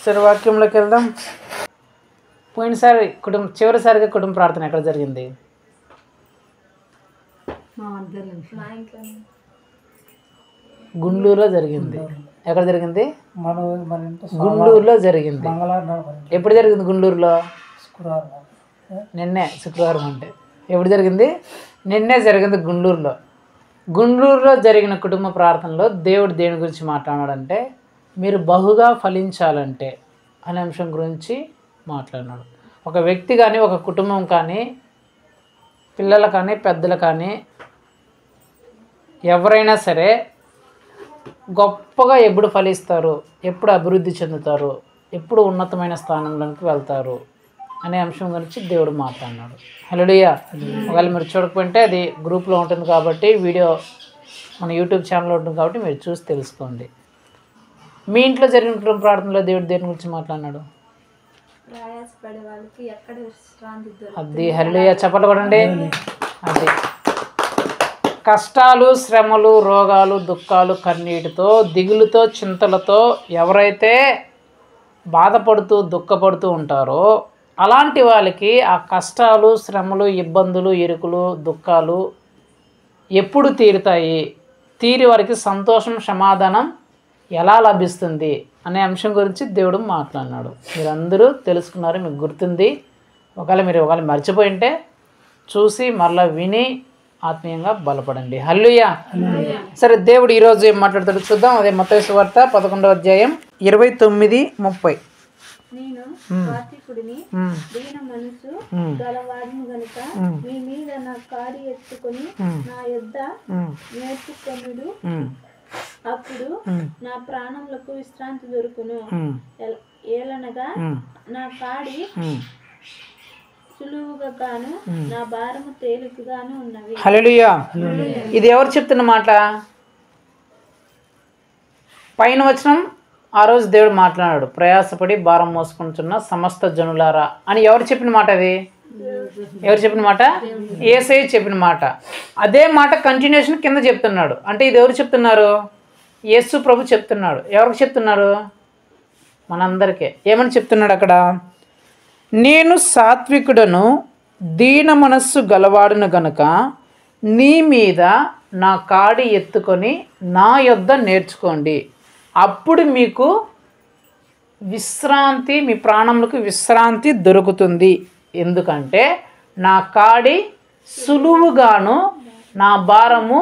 సరే వాక్యంలోకి వెళ్దాం. పోయినసారి చివరిసారిగా కుటుంబ ప్రార్థన ఎక్కడ జరిగింది? గుంటూరులో జరిగింది. ఎక్కడ జరిగింది? గుంటూరులో జరిగింది. ఎప్పుడు జరిగింది గుంటూరులో? నిన్నే, శుక్రవారం. అంటే ఎప్పుడు జరిగింది? నిన్నే జరిగింది గుంటూరులో. గుంటూరులో జరిగిన కుటుంబ ప్రార్థనలో దేవుడు దేని గురించి మాట్లాడాడంటే, మీరు బహుగా ఫలించాలంటే అనే అంశం గురించి మాట్లాడినాడు. ఒక వ్యక్తి కానీ, ఒక కుటుంబం కానీ, పిల్లలు కానీ, పెద్దలు కానీ, ఎవరైనా సరే గొప్పగా ఎప్పుడు ఫలిస్తారు, ఎప్పుడు అభివృద్ధి చెందుతారు, ఎప్పుడు ఉన్నతమైన స్థానంలోకి వెళ్తారు అనే అంశం గురించి దేవుడు మాట్లాడినాడు. హల్లెలూయా. ఒకవేళ మీరు చూడకపోతే అది గ్రూప్లో ఉంటుంది కాబట్టి, వీడియో మన యూట్యూబ్ ఛానల్లో ఉంటుంది కాబట్టి మీరు చూసి తెలుసుకోండి. మీ ఇంట్లో జరిగిన కుటుంబ ప్రార్థనలో దేవుడు దేని గురించి మాట్లాడినాడు? అది హల్లెలూయా చెప్పండి కొడండి. అది కష్టాలు, శ్రమలు, రోగాలు, దుఃఖాలు, కన్నీటితో, దిగులుతో, చింతలతో ఎవరైతే బాధపడుతూ దుఃఖపడుతూ ఉంటారో అలాంటి వాళ్ళకి ఆ కష్టాలు, శ్రమలు, ఇబ్బందులు, ఇరుకులు, దుఃఖాలు ఎప్పుడు తీరుతాయి, తీరి వారికి సంతోషం, సమాధానం ఎలా లభిస్తుంది అనే అంశం గురించి దేవుడు మాట్లాడినాడు. మీరందరూ తెలుసుకున్నారు, మీకు గుర్తుంది. ఒకవేళ మర్చిపోయి ఉంటే చూసి మరలా విని ఆత్మీయంగా బలపడండి. హల్లెలూయా. సరే, దేవుడు ఈరోజు ఏం మాట్లాడతాడు చూద్దాం. అదే మత్తయి సువార్త 11వ అధ్యాయం 29-30. నేను సాత్వికుడిని, దీన మనసు గలవాడిని గనుక మీ మీద నా కాడి ఎత్తుకొని నా యొద్ద నేర్చుకొనుడు, అప్పుడు నా ప్రాణములకు విశ్రాంతి దొరుకును. ఏలనగా నా కాడి సులువుగా గాను నా భారము తేలికగాను ఉన్నవి. హల్లెలూయా. ఇది ఎవరు చెప్తున్న మాట? పైన వచనం ఆ రోజు దేవుడు మాట్లాడాడు, ప్రయాసపడి భారం మోసుకుంటున్న సమస్త జనులారా అని. ఎవరు చెప్పిన మాట అది? ఎవరు చెప్పిన మాట? యేసయ్య చెప్పిన మాట. అదే మాట కంటిన్యూషన్ కింద చెప్తున్నాడు. అంటే ఇది ఎవరు చెప్తున్నారు? యేసు ప్రభు చెప్తున్నాడు. ఎవరికి చెప్తున్నారు? మనందరికీ. ఏమని చెప్తున్నాడు అక్కడ? నేను సాత్వికుడను, దీన మనస్సు గలవాడును గనుక నీ మీద నా కాడి ఎత్తుకొని నా యొద్ద నేర్చుకోండి, అప్పుడు మీకు విశ్రాంతి, మీ ప్రాణములకు విశ్రాంతి దొరుకుతుంది. ఎందుకంటే నా కాడి సులువుగాను నా భారము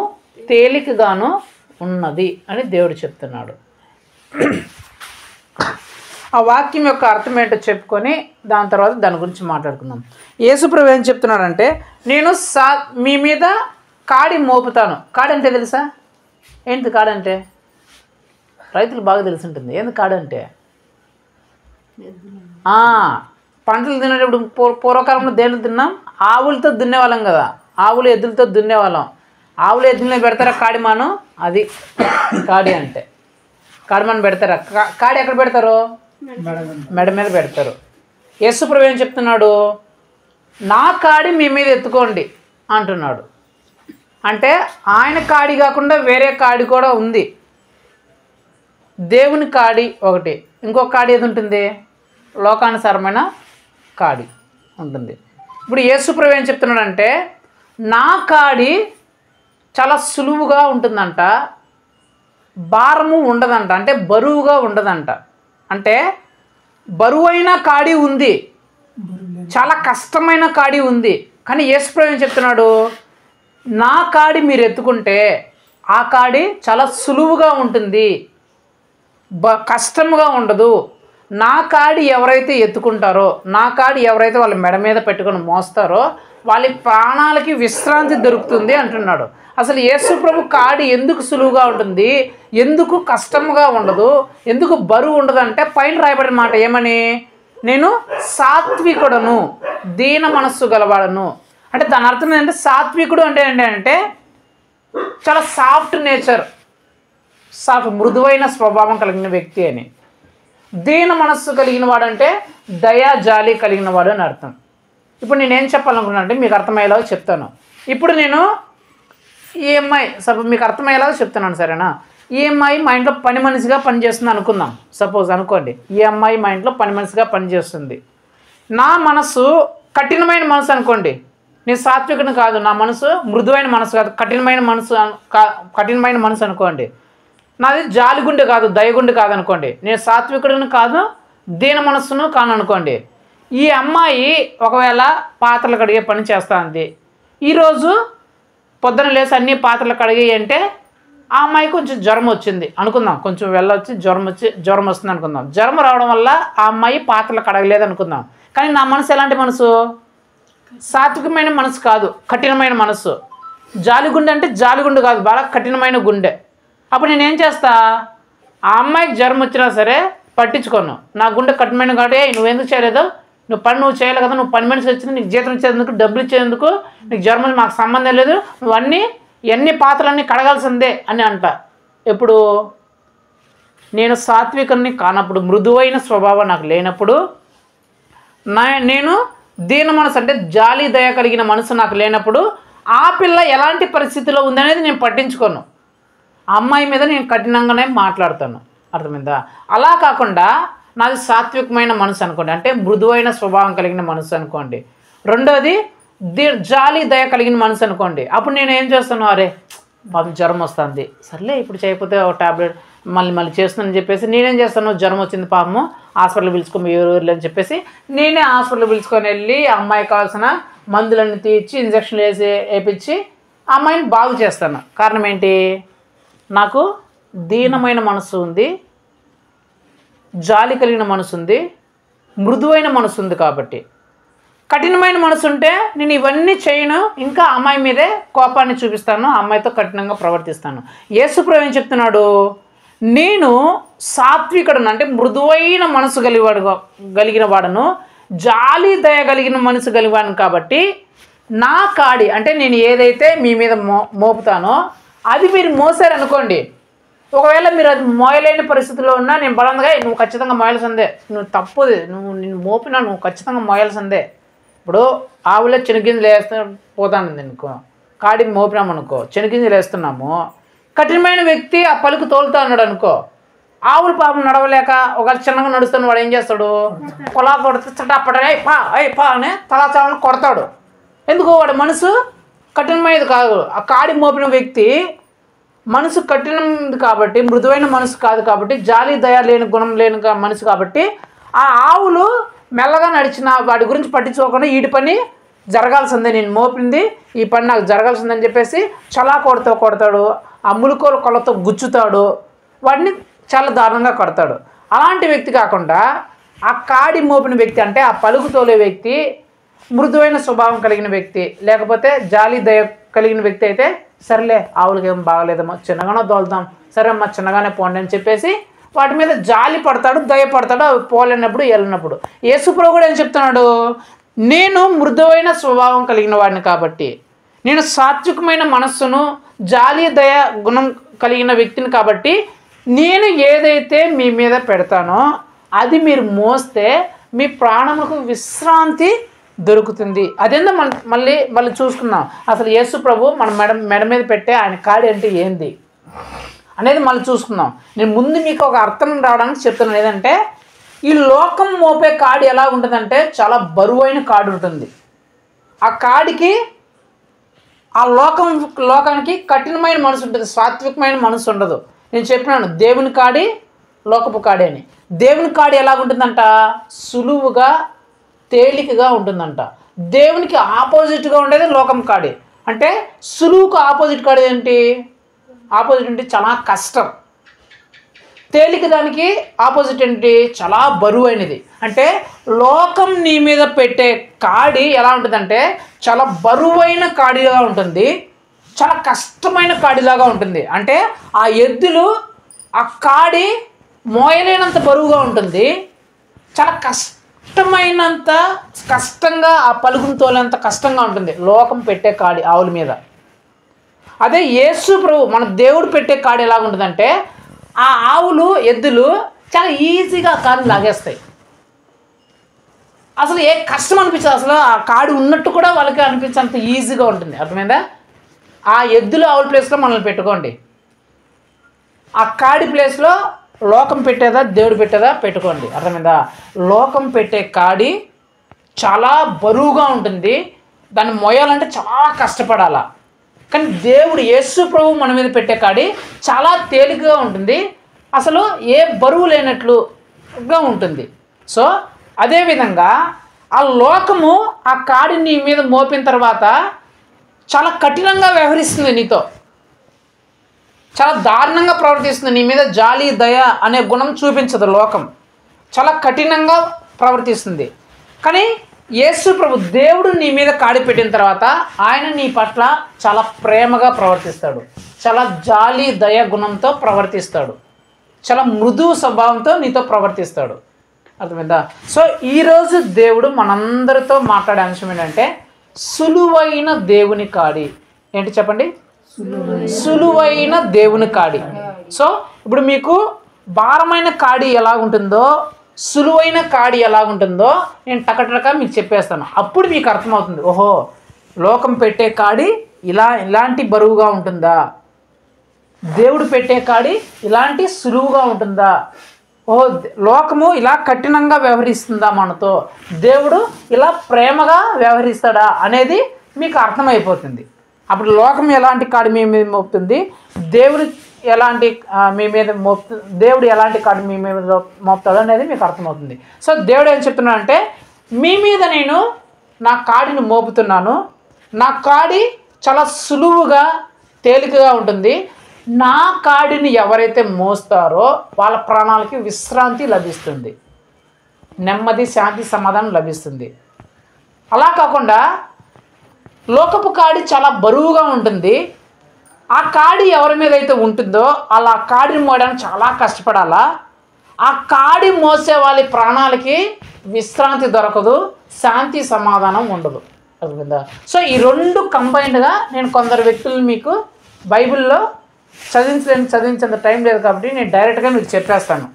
తేలికగాను ఉన్నది అని దేవుడు చెప్తున్నాడు. ఆ వాక్యం యొక్క అర్థం ఏంటో చెప్పుకొని దాని తర్వాత దాని గురించి మాట్లాడుకుందాం. యేసుప్రభు ఏం చెప్తున్నాడంటే, నేను మీ మీద కాడి మోపుతాను. కాడి అంటే తెలుసా? ఏంటి కాడంటే? రైతులు బాగా తెలిసి ఉంటుంది. ఏంది కాడంటే? పంటలు తినేటప్పుడు పూర్వకాలంలో దేంట్లో తిన్నాం? ఆవులతో దున్నేవాళ్ళం కదా. ఆవులు ఎద్దులతో దున్నేవాళ్ళం. ఆవులు ఎద్దులనే పెడతారా కాడిమాను? అది కాడి అంటే. కాడిమాను పెడతారా? కాడి ఎక్కడ పెడతారు? మెడ మీద పెడతారు. యేసుప్రభు ఏం చెప్తున్నాడు? నా కాడి మీ మీద ఎత్తుకోండి అంటున్నాడు. అంటే ఆయన కాడి కాకుండా వేరే కాడి కూడా ఉంది. దేవుని కాడి ఒకటి, ఇంకొక కాడి ఏది ఉంటుంది? లోకానుసారమైన కాడి ఉంటుంది. ఇప్పుడు యేసుప్రభు ఏం చెప్తున్నాడంటే, నా కాడి చాలా సులువుగా ఉంటుందంట, భారము ఉండదంట, అంటే బరువుగా ఉండదంట. అంటే బరువైన కాడి ఉంది, చాలా కష్టమైన కాడి ఉంది. కానీ యేసుప్రభు ఏం చెప్తున్నాడు? నా కాడి మీరు ఎత్తుకుంటే ఆ కాడి చాలా సులువుగా ఉంటుంది, కష్టముగా ఉండదు. నా కాడి ఎవరైతే ఎత్తుకుంటారో, నా కాడి ఎవరైతే వాళ్ళ మెడ మీద పెట్టుకొని మోస్తారో వాళ్ళ ప్రాణాలకి విశ్రాంతి దొరుకుతుంది అంటున్నాడు. అసలు యేసు ప్రభు కాడి ఎందుకు సులువుగా ఉంటుంది, ఎందుకు కష్టముగా ఉండదు, ఎందుకు బరువు ఉండదు అంటే పైన రాయబడిన మాట ఏమని? నేను సాత్వికుడను, దీన మనస్సు గలవాడను. అంటే దాని అర్థం ఏంటంటే, సాత్వికుడు అంటే ఏంటంటే చాలా సాఫ్ట్ నేచర్, మృదువైన స్వభావం కలిగిన వ్యక్తి అని. దీన మనస్సు కలిగిన వాడంటే దయా జాలి కలిగిన వాడు అని అర్థం. ఇప్పుడు నేనేం చెప్పాలనుకున్నా అంటే మీకు అర్థమయ్యేలాగా చెప్తాను. ఇప్పుడు నేను ఈ అమ్మాయి మీకు అర్థమయ్యేలాగా చెప్తున్నాను, సరేనా? ఈ అమ్మాయి మా ఇంట్లో పని మనిషిగా పనిచేస్తుంది అనుకుందాం, సపోజ్ అనుకోండి. ఈ అమ్మాయి మా ఇంట్లో పని మనిషిగా పనిచేస్తుంది. నా మనసు కఠినమైన మనసు అనుకోండి, నేను సాత్వికుని కాదు, నా మనసు మృదువైన మనసు కాదు, కఠినమైన మనసు అనుకోండి. నాది జాలిగుండె కాదు, దయగుండె కాదు అనుకోండి. నేను సాత్వికుడిని కాదు, దీన మనస్సును కాను అనుకోండి. ఈ అమ్మాయి ఒకవేళ పాత్రలు కడిగే పని చేస్తా ఉంది. ఈరోజు పొద్దున లేసి అన్ని పాత్రలు కడిగాయి అంటే ఆ అమ్మాయి కొంచెం జ్వరం వచ్చింది అనుకుందాం, కొంచెం వెళ్ళొచ్చి జ్వరం వస్తుంది అనుకుందాం. జ్వరం రావడం వల్ల ఆ అమ్మాయి పాత్రలు కడగలేదు అనుకుందాం. కానీ నా మనసు ఎలాంటి మనసు? సాత్వికమైన మనసు కాదు, కఠినమైన మనసు. జాలిగుండె అంటే జాలిగుండె కాదు, బాగా కఠినమైన గుండె. అప్పుడు నేనేం చేస్తా? ఆ అమ్మాయికి జ్వరం వచ్చినా సరే పట్టించుకోను. నా గుండె కఠినమైన కాబట్టి నువ్వెందుకు చేయలేదు, నువ్వు చేయాలి కదా, నువ్వు పని మనిషి వచ్చింది, నీకు జీతం ఇచ్చేందుకు, డబ్బులు ఇచ్చేందుకు, నీకు జ్వరం మాకు సంబంధం లేదు, నువ్వు ఎన్ని పాత్రలన్నీ కడగాల్సిందే అని అంట. ఎప్పుడు? నేను సాత్వికుని కానప్పుడు, మృదువైన స్వభావం నాకు లేనప్పుడు, నేను దీన మనసు అంటే జాలి దయ కలిగిన మనసు నాకు లేనప్పుడు ఆ పిల్ల ఎలాంటి పరిస్థితిలో ఉందనేది నేను పట్టించుకోను. ఆ అమ్మాయి మీద నేను కఠినంగానే మాట్లాడతాను. అర్థమైందా? అలా కాకుండా నాది సాత్వికమైన మనసు అనుకోండి, అంటే మృదువైన స్వభావం కలిగిన మనసు అనుకోండి. రెండోది జాలి దయ కలిగిన మనసు అనుకోండి. అప్పుడు నేను ఏం చేస్తాను? అరే పాపం జ్వరం వస్తుంది, సర్లే ఇప్పుడు చేయకపోతే ఒక టాబ్లెట్ మళ్ళీ చేస్తుందని చెప్పేసి నేనేం చేస్తాను? జ్వరం వచ్చింది పాపము, హాస్పిటల్ పిలుచుకొని ఎవరు అని చెప్పేసి నేనే హాస్పిటల్ పిలుచుకొని వెళ్ళి ఆ అమ్మాయికి కావాల్సిన మందులన్నీ తీర్చి ఇంజక్షన్లు వేయించి ఆ అమ్మాయిని బాగు చేస్తాను. కారణం ఏంటి? నాకు దీనమైన మనసు ఉంది, జాలి కలిగిన మనసు ఉంది, మృదువైన మనసు ఉంది. కాబట్టి కఠినమైన మనసు ఉంటే నేను ఇవన్నీ చేయను, ఇంకా అమ్మాయి మీదే కోపాన్ని చూపిస్తాను, అమ్మాయితో కఠినంగా ప్రవర్తిస్తాను. యేసుప్రభు ఏం చెప్తున్నాడు? నేను సాత్వికుడను, అంటే మృదువైన మనసు కలిగిన వాడను, జాలి దయ కలిగిన మనసు కలిగిన కాబట్టి నా కాడి అంటే నేను ఏదైతే మీ మీద మోపుతానో అది మీరు మోసారనుకోండి. ఒకవేళ మీరు అది మోయలేని పరిస్థితిలో ఉన్నా నేను బలంగా నువ్వు ఖచ్చితంగా మోయాల్సిందే, నువ్వు తప్పుది, నిన్ను మోపినా నువ్వు ఖచ్చితంగా మోయాల్సిందే. ఇప్పుడు ఆవులే చెనిగింజలు వేస్తూ పోతాను అనుకో, కాడి మోపినాము అనుకో, చెనిగింజలు వేస్తున్నాము, కఠినమైన వ్యక్తి ఆ పలుకు తోలుతా అన్నాడు అనుకో, ఆవులు పాపం నడవలేక ఒక చిన్నగా నడుస్తున్న వాడు ఏం చేస్తాడు? కొలా కొడితే చటాపట పా అని తలాచాలను కొడతాడు. ఎందుకు? వాడు మనసు కఠినమైనది కాదు. ఆ కాడి మోపిన వ్యక్తి మనసు కఠినది కాబట్టి, మృదువైన మనసు కాదు కాబట్టి, జాలి దయ లేని గుణం లేని మనసు కాబట్టి ఆ ఆవులు మెల్లగా నడిచిన వాడి గురించి పట్టించుకోకుండా వీడి పని జరగాల్సిందే, నేను మోపింది ఈ పని నాకు జరగాల్సిందని చెప్పేసి చలా కొడతాడు, ఆ ములుకోలు కొలతో గుచ్చుతాడు, వాడిని చాలా దారుణంగా కొడతాడు. అలాంటి వ్యక్తి కాకుండా ఆ కాడి మోపిన వ్యక్తి అంటే ఆ పలుకు తోలే వ్యక్తి, మృదువైన స్వభావం కలిగిన వ్యక్తి, లేకపోతే జాలి దయ కలిగిన వ్యక్తి అయితే సరేలే ఆవులకి ఏం బాగలేదమ్మా, చిన్నగానే దోలుతాం, సరే అమ్మా చిన్నగానే పోండి అని చెప్పేసి వాటి మీద జాలి పడతాడు, దయ పడతాడు, అవి పోలేనప్పుడు వెళ్ళినప్పుడు. యేసుప్రభు కూడా ఏం చెప్తున్నాడు? నేను మృదువైన స్వభావం కలిగిన వాడిని కాబట్టి, నేను సాత్వికమైన మనస్సును జాలి దయ గుణం కలిగిన వ్యక్తిని కాబట్టి నేను ఏదైతే మీ మీద పెడతానో అది మీరు మోస్తే మీ ప్రాణములకు విశ్రాంతి దొరుకుతుంది. అదేందో మళ్ళీ చూసుకుందాం. అసలు యేసు ప్రభు మన మెడ మీద పెట్టే ఆయన కాడి అంటే ఏంది అనేది మళ్ళీ చూసుకుందాం. నేను ముందు మీకు ఒక అర్థం రావడానికి చెప్తున్నాను. ఏదంటే ఈ లోకం మోపే కాడి ఎలా ఉంటుందంటే చాలా బరువైన కాడి ఉంటుంది. ఆ కాడికి ఆ లోకానికి కఠినమైన మనసు ఉంటుంది, సాత్వికమైన మనసు ఉండదు. నేను చెప్పినాను దేవుని కాడి లోకపు కాడి అని. దేవుని కాడి ఎలాగుంటుందంట? సులువుగా తేలికగా ఉంటుందంట. దేవునికి ఆపోజిట్గా ఉండేది లోకం కాడి. అంటే సులువుకు ఆపోజిట్ కాడి ఏంటి? ఆపోజిట్ అంటే చాలా కష్టం. తేలిక దానికి ఆపోజిట్ ఏంటి? చాలా బరువైనది. అంటే లోకం నీ మీద పెట్టే కాడి ఎలా ఉంటుందంటే చాలా బరువైన కాడిగా ఉంటుంది, చాలా కష్టమైన కాడిలాగా ఉంటుంది. అంటే ఆ ఎద్దులు ఆ కాడి మోయలేనంత బరువుగా ఉంటుంది, చాలా కష్టంగా ఆ పలుకును తోలేంత కష్టంగా ఉంటుంది లోకం పెట్టే కాడి ఆవుల మీద. అదే యేసు ప్రభు మన దేవుడు పెట్టే కాడి ఎలా ఉంటుందంటే ఆ ఆవులు ఎద్దులు చాలా ఈజీగా ఆ కాడిని లాగేస్తాయి. అసలు ఏ కష్టం అనిపించదు, అసలు ఆ కాడి ఉన్నట్టు కూడా వాళ్ళకి అనిపించేంత ఈజీగా ఉంటుంది. అర్థమైందా? ఆ ఎద్దులు ఆవుల ప్లేస్లో మనల్ని పెట్టుకోండి. ఆ కాడి ప్లేస్లో లోకం పెట్టేదా దేవుడు పెట్టేదా పెట్టుకోండి. అర్థమైందా? లోకం పెట్టే కాడి చాలా బరువుగా ఉంటుంది, దాన్ని మోయాలంటే చాలా కష్టపడాలా. కానీ దేవుడు యేసు ప్రభు మన మీద పెట్టే కాడి చాలా తేలికగా ఉంటుంది, అసలు ఏ బరువు లేనట్లుగా ఉంటుంది. సో అదేవిధంగా ఆ లోకము ఆ కాడిని నీ మీద మోపిన తర్వాత చాలా కఠినంగా వ్యవహరిస్తుంది, నీతో చాలా దారుణంగా ప్రవర్తిస్తుంది. నీ మీద జాలి దయ అనే గుణం చూపించదు లోకం, చాలా కఠినంగా ప్రవర్తిస్తుంది. కానీ యేసు ప్రభు దేవుడు నీ మీద కాడి పెట్టిన తర్వాత ఆయన నీ పట్ల చాలా ప్రేమగా ప్రవర్తిస్తాడు, చాలా జాలి దయ గుణంతో ప్రవర్తిస్తాడు, చాలా మృదు స్వభావంతో నీతో ప్రవర్తిస్తాడు. అర్థమైందా? సో ఈరోజు దేవుడు మనందరితో మాట్లాడే అంశం ఏంటంటే సులువైన దేవుని కాడి. ఏంటి చెప్పండి? సులువైన దేవుని కాడి. సో ఇప్పుడు మీకు భారమైన కాడి ఎలాగుంటుందో, సులువైన కాడి ఎలాగుంటుందో నేను టకటక మీకు చెప్పేస్తాను. అప్పుడు మీకు అర్థమవుతుంది, ఓహో లోకం పెట్టే కాడి ఇలాంటి బరువుగా ఉంటుందా, దేవుడు పెట్టే కాడి ఇలాంటి సులువుగా ఉంటుందా, ఓహో లోకము ఇలా కఠినంగా వ్యవహరిస్తుందా మనతో, దేవుడు ఇలా ప్రేమగా వ్యవహరిస్తాడా అనేది మీకు అర్థమైపోతుంది. అప్పుడు లోకం ఎలాంటి కాడి మీ మీద మోపుతుంది, దేవుడు ఎలాంటి మీ మీద దేవుడు ఎలాంటి కాడి మీ మీద మోపుతాడు అనేది మీకు అర్థమవుతుంది. సో దేవుడు ఏం చెప్తున్నాడంటే, మీ మీద నేను నా కాడిని మోపుతున్నాను, నా కాడి చాలా సులువుగా తేలికగా ఉంటుంది, నా కాడిని ఎవరైతే మోస్తారో వాళ్ళ ప్రాణాలకి విశ్రాంతి లభిస్తుంది, నెమ్మది శాంతి సమాధానం లభిస్తుంది. అలా కాకుండా లోకపు కాడి చాలా బరువుగా ఉంటుంది, ఆ కాడి ఎవరి మీద అయితే ఉంటుందో అలా కాడిని మోయడానికి చాలా కష్టపడాలా, ఆ కాడి మోసే వాళ్ళ ప్రాణాలకి విశ్రాంతి దొరకదు, శాంతి సమాధానం ఉండదు. అర్థమైందా? సో ఈ రెండు కంబైన్డ్గా నేను కొందరు వ్యక్తులు మీకు బైబిల్లో చదివించేంత టైం లేదు కాబట్టి నేను డైరెక్ట్గా మీకు చెప్పేస్తాను.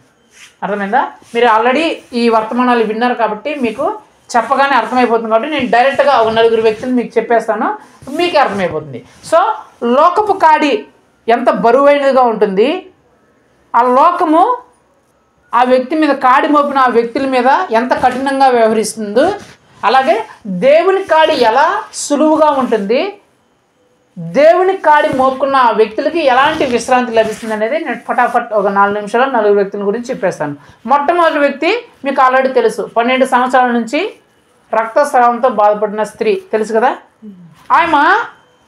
అర్థమైందా? మీరు ఆల్రెడీ ఈ వర్తమానాలు విన్నారు కాబట్టి మీకు చెప్పగానే అర్థమైపోతుంది కాబట్టి నేను డైరెక్ట్గా ఒక నలుగురు వ్యక్తులు మీకు చెప్పేస్తాను, మీకే అర్థమైపోతుంది. సో లోకపు కాడి ఎంత బరువైనదిగా ఉంటుంది, ఆ లోకము ఆ వ్యక్తి మీద కాడి మోపిన ఆ వ్యక్తుల మీద ఎంత కఠినంగా వ్యవహరిస్తుందో, అలాగే దేవుని కాడి ఎలా సులువుగా ఉంటుంది, దేవుని కాడి మోపుకున్న ఆ వ్యక్తులకి ఎలాంటి విశ్రాంతి లభిస్తుంది అనేది నేను ఫటాఫట్ ఒక 4 నిమిషాలు నలుగురు వ్యక్తుల గురించి చెప్పేస్తాను. మొట్టమొదటి వ్యక్తి మీకు ఆల్రెడీ తెలుసు, 12 సంవత్సరాల నుంచి రక్తస్రావంతో బాధపడిన స్త్రీ, తెలుసు కదా. ఆమె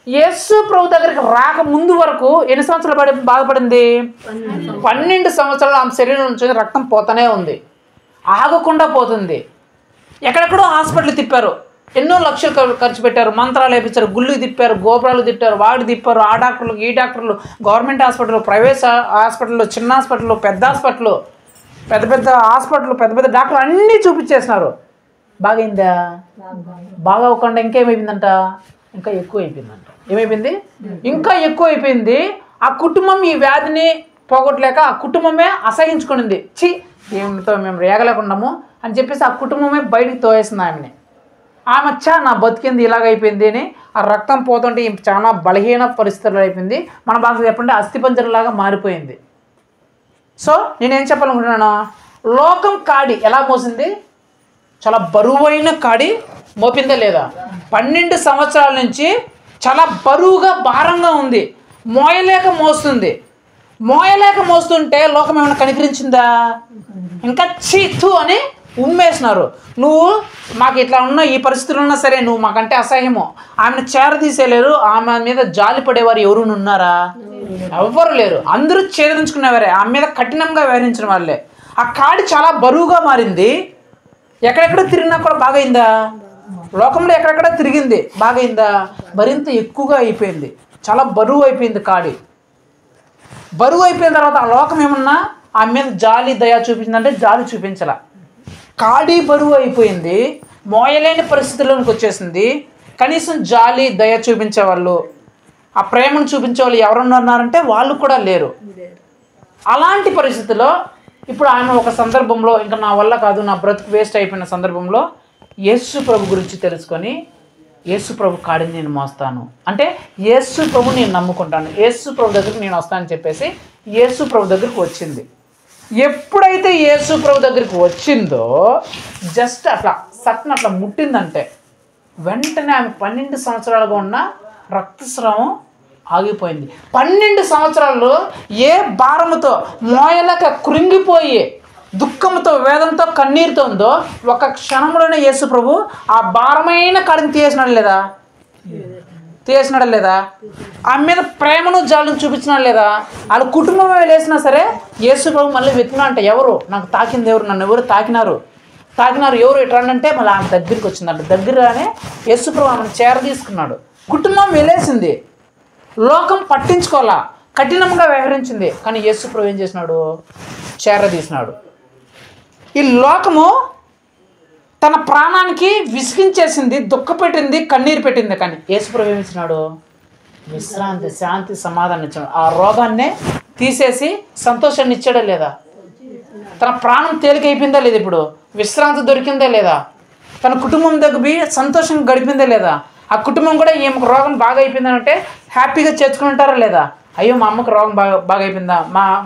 యేసు ప్రభు దగ్గరికి రాక ముందు వరకు ఎన్ని సంవత్సరాలు బాధపడింది? 12 సంవత్సరాలు ఆమె శరీరం నుంచి రక్తం పోతూనే ఉంది, ఆగకుండా పోతుంది. ఎక్కడెక్కడో హాస్పిటల్ తిప్పారు, ఎన్నో లక్షలు ఖర్చు పెట్టారు, మంత్రాలు వేయించారు, గుళ్ళు తిప్పారు, గోపురాలు తిప్పారు, వాడు తిప్పారు, ఆ డాక్టర్లు ఈ డాక్టర్లు, గవర్నమెంట్ హాస్పిటల్, ప్రైవేట్ హాస్పిటల్, చిన్న హాస్పిటల్, పెద్ద హాస్పిటల్, పెద్ద పెద్ద హాస్పిటల్, పెద్ద పెద్ద డాక్టర్లు అన్నీ చూపించేసినారు. బాగైందా? బాగా అవ్వకుండా ఇంకేమైపోయిందంట, ఇంకా ఎక్కువ అయిపోయిందంట. ఏమైపోయింది? ఇంకా ఎక్కువ అయిపోయింది. ఆ కుటుంబం ఈ వ్యాధిని పోగొట్టలేక ఆ కుటుంబమే అసహించుకునింది. ఏమితో మేము రేగలేకున్నాము అని చెప్పేసి ఆ కుటుంబమే బయటికి తోయేసింది ఆమెని. ఆమె నా బతికింది ఇలాగైపోయింది అని, ఆ రక్తం పోతుంటే చాలా బలహీన పరిస్థితులు అయిపోయింది, మన భాష చెప్పండి అస్థిపంజరంలాగా మారిపోయింది. సో నేనేం చెప్పాలనుకుంటున్నాను, లోకం కాడి ఎలా మోసింది? చాలా బరువైన కాడి మోపిందా లేదా? 12 సంవత్సరాల నుంచి చాలా బరువుగా భారంగా ఉంది, మోయలేక మోస్తుంది. మోయలేక మోస్తుంటే లోకం ఏమైనా కనికరించిందా? ఇంకా చీతు అని ఉమ్మేసినారు. నువ్వు మాకు ఇట్లా ఉన్న ఈ పరిస్థితులు ఉన్నా సరే నువ్వు మాకంటే అసహ్యము, ఆమెను చేరదీసేలేరు, ఆమె మీద జాలి పడేవారు ఎవరు ఉన్నారా? ఎవ్వరు లేరు, అందరూ చేదరించుకునేవారే, ఆమె మీద కఠినంగా వ్యవహరించిన వాళ్ళే. ఆ కాడి చాలా బరువుగా మారింది, ఎక్కడెక్కడ తిరిగినా కూడా బాగైందా? లోకంలో ఎక్కడెక్కడ తిరిగింది, బాగైందా? మరింత ఎక్కువగా అయిపోయింది, చాలా బరువు అయిపోయింది కాడి. బరువు అయిపోయిన తర్వాత ఆ లోకం ఏమన్నా ఆమె మీద జాలి దయ చూపించిందంటే జాలి చూపించాల. కాడి బరువు అయిపోయింది, మోయలేని పరిస్థితుల్లోకి వచ్చేసింది. కనీసం జాలి దయ చూపించేవాళ్ళు, ఆ ప్రేమను చూపించేవాళ్ళు ఎవరన్నా ఉన్నారంటే వాళ్ళు కూడా లేరు. అలాంటి పరిస్థితుల్లో ఇప్పుడు ఆమె ఒక సందర్భంలో ఇంకా నా వల్ల కాదు, నా బ్రతుకు వేస్ట్ అయిపోయిన సందర్భంలో యేసు ప్రభు గురించి తెలుసుకొని యేసు ప్రభు కాడిని నేను మోస్తాను అంటే యేసు ప్రభు నేను నమ్ముకుంటాను, యేసు ప్రభు దగ్గరికి నేను వస్తానని చెప్పేసి యేసు ప్రభు దగ్గరికి వచ్చింది. ఎప్పుడైతే యేసు ప్రభు దగ్గరికి వచ్చిందో జస్ట్ అట్లా సట్న అట్లా ముట్టిందంటే వెంటనే ఆమె 12 సంవత్సరాలుగా ఉన్న రక్తస్రావం ఆగిపోయింది. 12 సంవత్సరాలు ఏ భారముతో మోయలేక కృంగిపోయి దుఃఖంతో వేదంతో కన్నీరుతో ఉందో ఒక క్షణంలోనే యేసు ప్రభు ఆ భారమైన కాడిని తీసినాడా లేదా? ఆమె మీద ప్రేమను జాలను చూపించినాడు లేదా? వాళ్ళ కుటుంబం లేసినా సరే యేసు ప్రభు మళ్ళీ వెతికినా అంటే ఎవరు నాకు తాకింది, ఎవరు నన్ను ఎవరు తాకినారు ఎవరు ఎట్రంటే మళ్ళీ ఆమె దగ్గరికి వచ్చిందంట. దగ్గరనే యేసు ప్రభు ఆమెను చేర తీసుకున్నాడు. కుటుంబం వెలేసింది, లోకం పట్టించుకోవాలా, కఠినంగా వ్యవహరించింది. కానీ యేసు ప్రభు ఏం చేసినాడు? చేర తీసినాడు. ఈ లోకము తన ప్రాణానికి విసిగించేసింది, దుఃఖపెట్టింది, కన్నీరు పెట్టింది. కానీ యేసు ప్రభు ఏమి ఇచ్చినాడు? విశ్రాంతి, శాంతి, సమాధానం ఇచ్చినాడు. ఆ రోగాన్నే తీసేసి సంతోషాన్ని ఇచ్చాడా లేదా? తన ప్రాణం తేలికైపోయిందా లేదా? ఇప్పుడు విశ్రాంతి దొరికిందా లేదా? తన కుటుంబం దగ్గర సంతోషంగా గడిపిందా లేదా? ఆ కుటుంబం కూడా ఈమెకు రోగం బాగా అయిపోయిందంటే హ్యాపీగా చేర్చుకుని ఉంటారా లేదా? అయ్యో మా అమ్మకు రోగం బాగా అయిపోయిందా,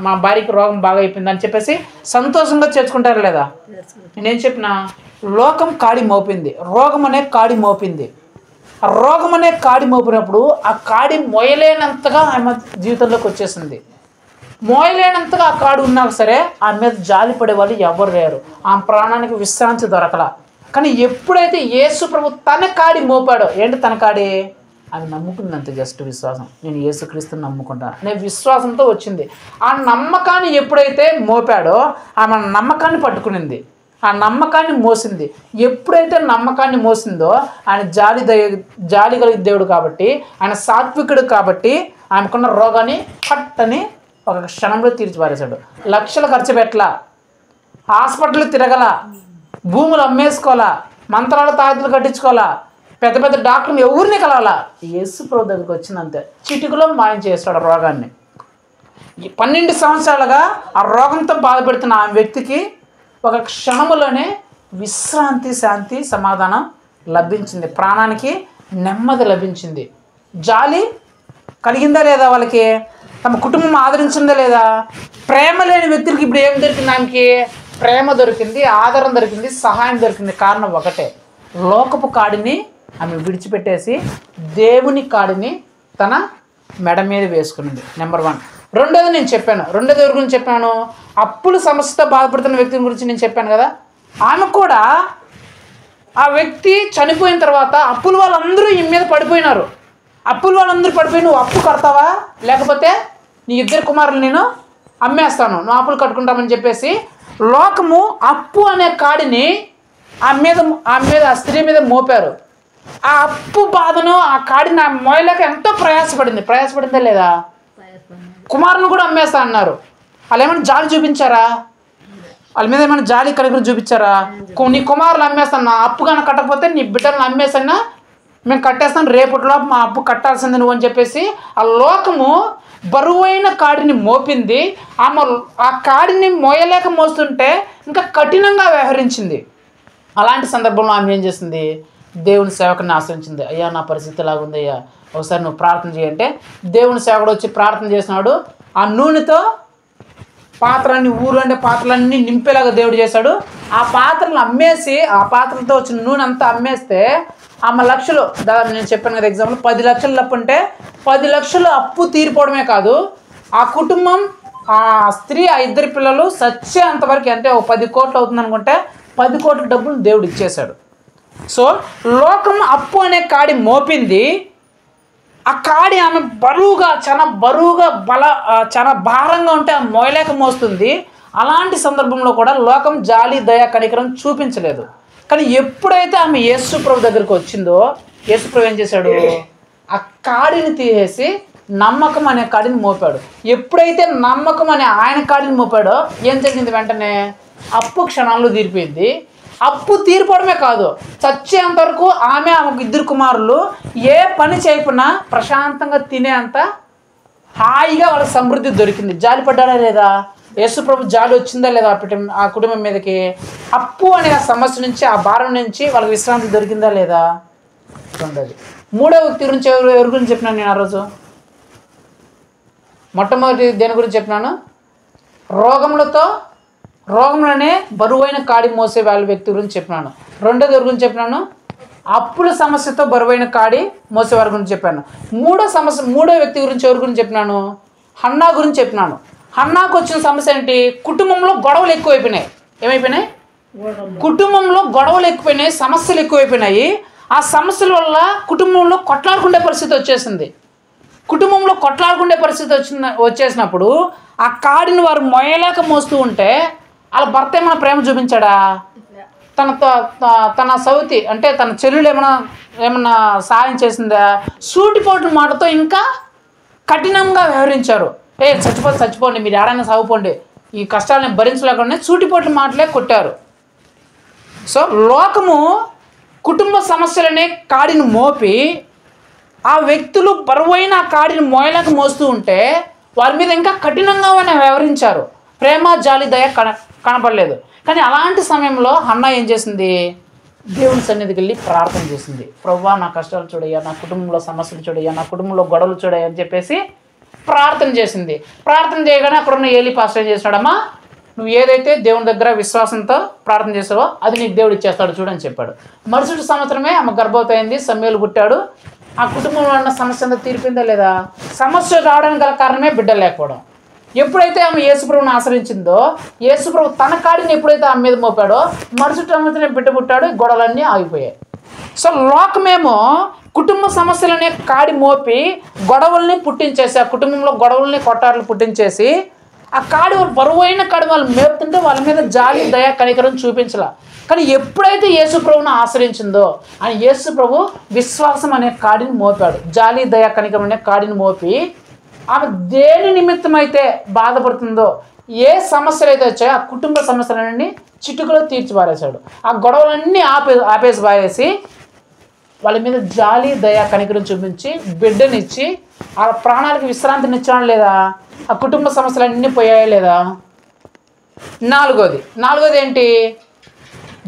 మా భార్యకి రోగం బాగా అయిపోయిందా అని చెప్పేసి సంతోషంగా చేర్చుకుంటారా లేదా? నేనేం చెప్పిన లోకం కాడి మోపింది, రోగం అనే కాడి మోపింది. ఆ రోగం అనే కాడి మోపినప్పుడు ఆ కాడి మోయలేనంతగా ఆమె జీవితంలోకి వచ్చేసింది. మోయలేనంతగా ఆ కాడు ఉన్నా సరే ఆమె మీద జాలి పడేవాళ్ళు ఎవరు లేరు. ఆమె ప్రాణానికి విశ్రాంతి దొరకల. కానీ ఎప్పుడైతే యేసు ప్రభు తన కాడి మోపాడో, ఏంటి తన కాడి? ఆమె నమ్ముకుందంతే, జస్ట్ విశ్వాసం. నేను యేసుక్రీస్తుని నమ్ముకుంటాను అనే విశ్వాసంతో వచ్చింది. ఆ నమ్మకాన్ని ఎప్పుడైతే మోపాడో ఆమె నమ్మకాన్ని పట్టుకునింది, ఆ నమ్మకాన్ని మోసింది. ఎప్పుడైతే నమ్మకాన్ని మోసిందో ఆయన జాలి కలిగే దేవుడు కాబట్టి, ఆయన సాత్వికుడు కాబట్టి ఆమెకున్న రోగాన్ని పట్టని ఒక క్షణంలో తీర్చిపారేశాడు. లక్షలు ఖర్చు పెట్టలా, హాస్పిటల్ తిరగల, భూములు అమ్మేసుకోవాలా, మంత్రాలు తాయతులు కట్టించుకోవాలా, పెద్ద పెద్ద డాక్టర్ని ఎవరిని కలవాలా, యేసు ప్రభు దగ్గరికి వచ్చిందంతే చిటికలో మాయం చేస్తాడు రోగాన్ని. 12 సంవత్సరాలుగా ఆ రోగంతో బాధపడుతున్న ఆ వ్యక్తికి ఒక క్షణములోనే విశ్రాంతి, శాంతి, సమాధానం లభించింది. ప్రాణానికి నెమ్మది లభించింది. జాలి కలిగిందా లేదా? వాళ్ళకి తమ కుటుంబం ఆదరించిందా లేదా? ప్రేమ లేని వ్యక్తులకి ఇప్పుడు ఏం దొరికింది? ఆమెకి ప్రేమ దొరికింది, ఆదరణ దొరికింది, సహాయం దొరికింది. కారణం ఒకటే, లోకపు కాడిని ఆమె విడిచిపెట్టేసి దేవుని కాడిని తన మెడ మీద వేసుకునింది. నెంబర్ 1. రెండోది నేను చెప్పాను. రెండోది ఎవరి గురించి చెప్పాను? అప్పులు సమస్యతో బాధపడుతున్న వ్యక్తి గురించి నేను చెప్పాను కదా. ఆమె కూడా ఆ వ్యక్తి చనిపోయిన తర్వాత అప్పుల వాళ్ళందరూ ఈ మీద పడిపోయినారు. అప్పుల వాళ్ళందరూ పడిపోయి నువ్వు అప్పు కడతావా, లేకపోతే నీ 2 కుమారులు నేను అమ్మేస్తాను, నువ్వు అప్పులు కట్టుకుంటామని చెప్పేసి లోకము అప్పు అనే కాడిని ఆ స్త్రీ మీద మోపారు. ఆ అప్పు బాధను ఆ కాడిని ఆ మోయలేక ఎంతో ప్రయాసపడిందా లేదా? కుమారుని కూడా అమ్మేస్తా అన్నారు. వాళ్ళు ఏమైనా జాలి చూపించారా? వాళ్ళ మీద ఏమైనా జాలి కనుక చూపించారా? నీ కుమారులు అమ్మేస్తాను, నా అప్పు కనుక కట్టకపోతే నీ బిడ్డలను అమ్మేసన్నా మేము కట్టేస్తాను, రేపటిలో మా అప్పు కట్టాల్సింది నువ్వు అని చెప్పేసి ఆ లోకము బరువైన కాడిని మోపింది. ఆమె ఆ కాడిని మోయలేక మోస్తుంటే ఇంకా కఠినంగా వ్యవహరించింది. అలాంటి సందర్భంలో ఆమె ఏం చేసింది? దేవుని సేవకుని ఆశ్రయించింది. అయ్యా నా పరిస్థితి ఇలాగుంది అయ్యా, ఒకసారి నువ్వు ప్రార్థన చేయంటే దేవుని సేవకుడు వచ్చి ప్రార్థన చేసినాడు. ఆ నూనెతో పాత్రలన్నీ నింపేలాగా దేవుడు చేశాడు. ఆ పాత్రలు అమ్మేసి ఆ పాత్రలతో వచ్చిన నూనె అంతా అమ్మేస్తే ఆమె లక్షలు, దాదాపు నేను చెప్పాను కదా ఎగ్జాంపుల్ 10 లక్షలు అప్పు ఉంటే 10 లక్షలు అప్పు తీరిపోవడమే కాదు, ఆ కుటుంబం, ఆ స్త్రీ, ఆ 2 పిల్లలు సచ్చే అంతవరకు అంటే 10 కోట్లు అవుతుంది అనుకుంటే 10 కోట్ల డబ్బులు దేవుడు ఇచ్చేశాడు. సో లోకం అప్పు అనే కాడి మోపింది. ఆ కాడి ఆమె చాలా భారంగా ఉంటే ఆ మోయలేక మోస్తుంది. అలాంటి సందర్భంలో కూడా లోకం జాలి, దయ, కనికరం చూపించలేదు. కానీ ఎప్పుడైతే ఆమె యేసు ప్రభు దగ్గరికి వచ్చిందో యేసు ప్రభు ఏం చేశాడు? ఆ కాడిని తీసేసి నమ్మకం అనే కాడిని మోపాడు. ఎప్పుడైతే నమ్మకం అనే ఆయన కాడిని మోపాడో ఏం జరిగింది? వెంటనే అప్పు క్షణాల్లో తీరిపోయింది. అప్పు తీరిపోవడమే కాదు, చచ్చేంతవరకు ఆమెకు 2 కుమారులు ఏ పని చేయకుండా ప్రశాంతంగా తినేంత హాయిగా వాళ్ళకి సమృద్ధి దొరికింది. జాలి పడ్డాడా లేదా? యేసు ప్రభు జాలి వచ్చిందా లేదా ఆ కుటుంబం మీదకి? అప్పు అనే ఆ సమస్య నుంచి, ఆ భారం నుంచి వాళ్ళకి విశ్రాంతి దొరికిందా లేదా? రెండోది. మూడో వ్యక్తి గురించి ఎవరి గురించి చెప్పినాను నేను ఆ రోజు? మొట్టమొదటి దేని గురించి చెప్పినాను? రోగంలోనే బరువైన కాడి మోసే వాళ్ళ వ్యక్తి గురించి చెప్పినాను. రెండోది ఎవరి గురించి చెప్పినాను? అప్పుల సమస్యతో బరువైన కాడి మోసేవారి గురించి చెప్పాను. మూడో వ్యక్తి గురించి ఎవరి గురించి చెప్పినాను? హన్నా గురించి చెప్పినాను. హన్నాకు వచ్చిన సమస్య ఏంటి? కుటుంబంలో గొడవలు ఎక్కువైపోయినాయి. ఏమైపోయినాయి? కుటుంబంలో గొడవలు ఎక్కువైనాయి, సమస్యలు ఎక్కువైపోయినాయి. ఆ సమస్యల వల్ల కుటుంబంలో కొట్లాడుకునే పరిస్థితి వచ్చేసింది. కుటుంబంలో కొట్లాడుకునే పరిస్థితి వచ్చేసినప్పుడు ఆ కాడిని వారు మొయ్యలేక మోస్తూ ఉంటే వాళ్ళ భర్త ఏమైనా ప్రేమ చూపించాడా? తన సౌతి అంటే తన చెల్లెలు ఏమన్నా సాయం చేసిందా? సూటిపోటు మాటతో ఇంకా కఠినంగా వ్యవహరించారు. చచ్చిపోండి, మీరు ఏడైనా సాగుపోండి, ఈ కష్టాలను భరించలేకుండా సూటిపోటు మాటలే కొట్టారు. సో లోకము కుటుంబ సమస్యలనే కాడిని మోపి ఆ వ్యక్తులు బరువైన ఆ కాడిని మోయలేక మోస్తూ ఉంటే వారి మీద ఇంకా కఠినంగా వ్యవహరించారు. ప్రేమ జాలి దయ కనపడలేదు. కానీ అలాంటి సమయంలో హన్నా ఏం చేసింది? దేవుని సన్నిధికి వెళ్ళి ప్రార్థన చేసింది. ప్రభువా, నా కష్టాలు చూడయ్యా, నా కుటుంబంలో సమస్యలు చూడయ్యా, నా కుటుంబంలో గొడవలు చూడయ్యా అని చెప్పేసి ప్రార్థన చేసింది. ప్రార్థన చేయగానే అక్కడున్న ఏలీ పాస్టర్ ఏం చేసినాడమ్మా, నువ్వు ఏదైతే దేవుని దగ్గర విశ్వాసంతో ప్రార్థన చేసావో అది నీకు దేవుడు ఇచ్చేస్తాడు చూడని చెప్పాడు. మరుసటి సంవత్సరమే ఆమె గర్భవతి అయింది, సమూయేలు పుట్టాడు. ఆ కుటుంబంలో ఉన్న సమస్య అంతా తీరిపోయిందా లేదా? సమస్య రావడానికి గల కారణమే బిడ్డ లేకపోవడం. ఎప్పుడైతే ఆమె యేసుప్రభుని ఆశ్రయించిందో, యేసుప్రభు తన కాడిని ఎప్పుడైతే ఆమె మీద మోపాడో మరుసటి సంవత్సరం బిడ్డ పుట్టాడు, గొడవలన్నీ ఆగిపోయాయి. సో లోకమేమో కుటుంబ సమస్యలనే కాడి మోపి గొడవల్ని పుట్టించేసి, ఆ కుటుంబంలో గొడవల్ని కొట్టారులు పుట్టించేసి ఆ కాడి బరువైన కాడి వాళ్ళు మేపుతుంటే వాళ్ళ మీద జాలి దయ కనికరం చూపించలా. కానీ ఎప్పుడైతే యేసుప్రభుని ఆశ్రయించిందో ఆయన యేసుప్రభు విశ్వాసం అనే కాడిని మోపాడు, జాలి దయ కనికరం అనే కాడిని మోపి ఆమె దేని నిమిత్తం అయితే బాధపడుతుందో, ఏ సమస్యలు అయితే వచ్చాయో ఆ కుటుంబ సమస్యలన్నీ చిటుకులో తీర్చి పారేశాడు. ఆ గొడవలన్నీ ఆపేసి పారేసి వాళ్ళ మీద జాలి దయ కనికరం చూపించి బిడ్డనిచ్చి ఆ ప్రాణాలకు విశ్రాంతినిచ్చాడు లేదా? ఆ కుటుంబ సమస్యలన్నీ పోయాయా లేదా? నాలుగోది ఏంటి?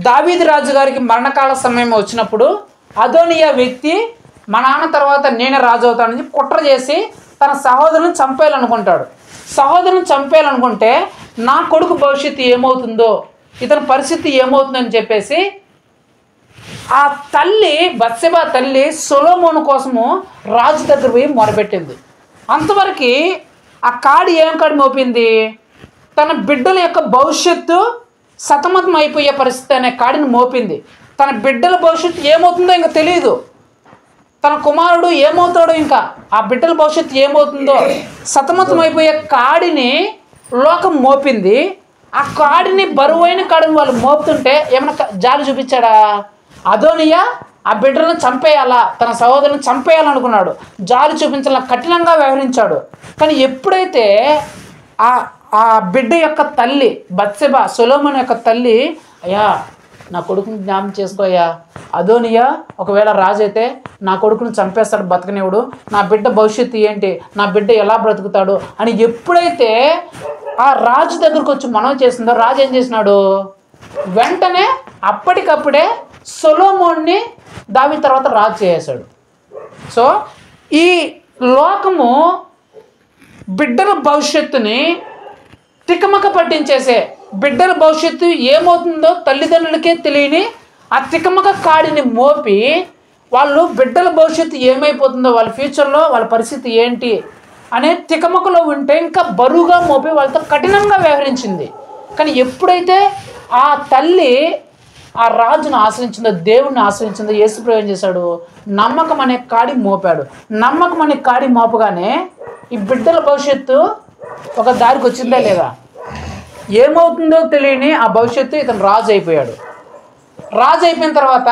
దావీదు రాజు గారికి మరణకాల సమయం వచ్చినప్పుడు అదోనియా వ్యక్తి మా నాన్న తర్వాత నేనే రాజు అవుతానని కుట్ర చేసి తన సహోదరుని చంపేయాలనుకుంటాడు. సహోదరుని చంపేయాలనుకుంటే నా కొడుకు భవిష్యత్తు ఏమవుతుందో, ఇతని పరిస్థితి ఏమవుతుందని చెప్పేసి ఆ తల్లి బత్షెబా తల్లి సొలొమోను కోసము రాజు దగ్గర పోయి మొరపెట్టింది. అంతవరకు ఆ కాడి ఏం కాడి మోపింది? తన బిడ్డల యొక్క భవిష్యత్తు సతమతం అయిపోయే పరిస్థితి అనే కాడిని మోపింది. తన బిడ్డల భవిష్యత్తు ఏమవుతుందో ఇంకా తెలియదు, తన కుమారుడు ఏమవుతాడో, ఇంకా ఆ బిడ్డల భవిష్యత్తు ఏమవుతుందో సతమతం అయిపోయే కాడిని లోకం మోపింది. ఆ కాడిని బరువైన కాడిని వాళ్ళు మోపుతుంటే ఏమైనా జాలి చూపించాడా? అదోనియా ఆ బిడ్డలను చంపేయాలా, తన సహోదరుని చంపేయాలనుకున్నాడు, జాలి చూపించాల, కఠినంగా వ్యవహరించాడు. కానీ ఎప్పుడైతే ఆ బిడ్డ యొక్క తల్లి బత్షెబా సొలొమోను యొక్క తల్లి, అయ్యా నా కొడుకుని జ్ఞాపకం చేసుకోయ్యా, అదోనియా ఒకవేళ రాజు అయితే నా కొడుకుని చంపేస్తాడు, బతకనివుడు, నా బిడ్డ భవిష్యత్తు ఏంటి, నా బిడ్డ ఎలా బ్రతుకుతాడు అని ఎప్పుడైతే ఆ రాజు దగ్గరకు వచ్చి మనవి చేసిందో, రాజు ఏం చేసినాడు? వెంటనే అప్పటికప్పుడే సొలొమోన్ని దావీదు తర్వాత రాజు చేశాడు. సో ఈ లోకము బిడ్డల భవిష్యత్తుని తికమక పట్టించేసే, బిడ్డల భవిష్యత్తు ఏమవుతుందో తల్లిదండ్రులకే తెలియని ఆ తికమక కాడిని మోపి వాళ్ళు బిడ్డల భవిష్యత్తు ఏమైపోతుందో, వాళ్ళ ఫ్యూచర్లో వాళ్ళ పరిస్థితి ఏంటి అనే తికమకలో ఉంటే ఇంకా బరువుగా మోపి వాళ్ళతో కఠినంగా వ్యవహరించింది. కానీ ఎప్పుడైతే ఆ తల్లి ఆ రాజును ఆశ్రయించిందో, దేవుణ్ణి ఆశ్రయించిందో, యేసుప్రభు ఏం చేశాడు? నమ్మకం అనే కాడి మోపాడు. నమ్మకం అనే కాడి మోపగానే ఈ బిడ్డల భవిష్యత్తు ఒక దారికి వచ్చిందా లేదా? ఏమవుతుందో తెలియని ఆ భవిష్యత్తు ఇతను రాజు అయిపోయాడు. రాజు అయిపోయిన తర్వాత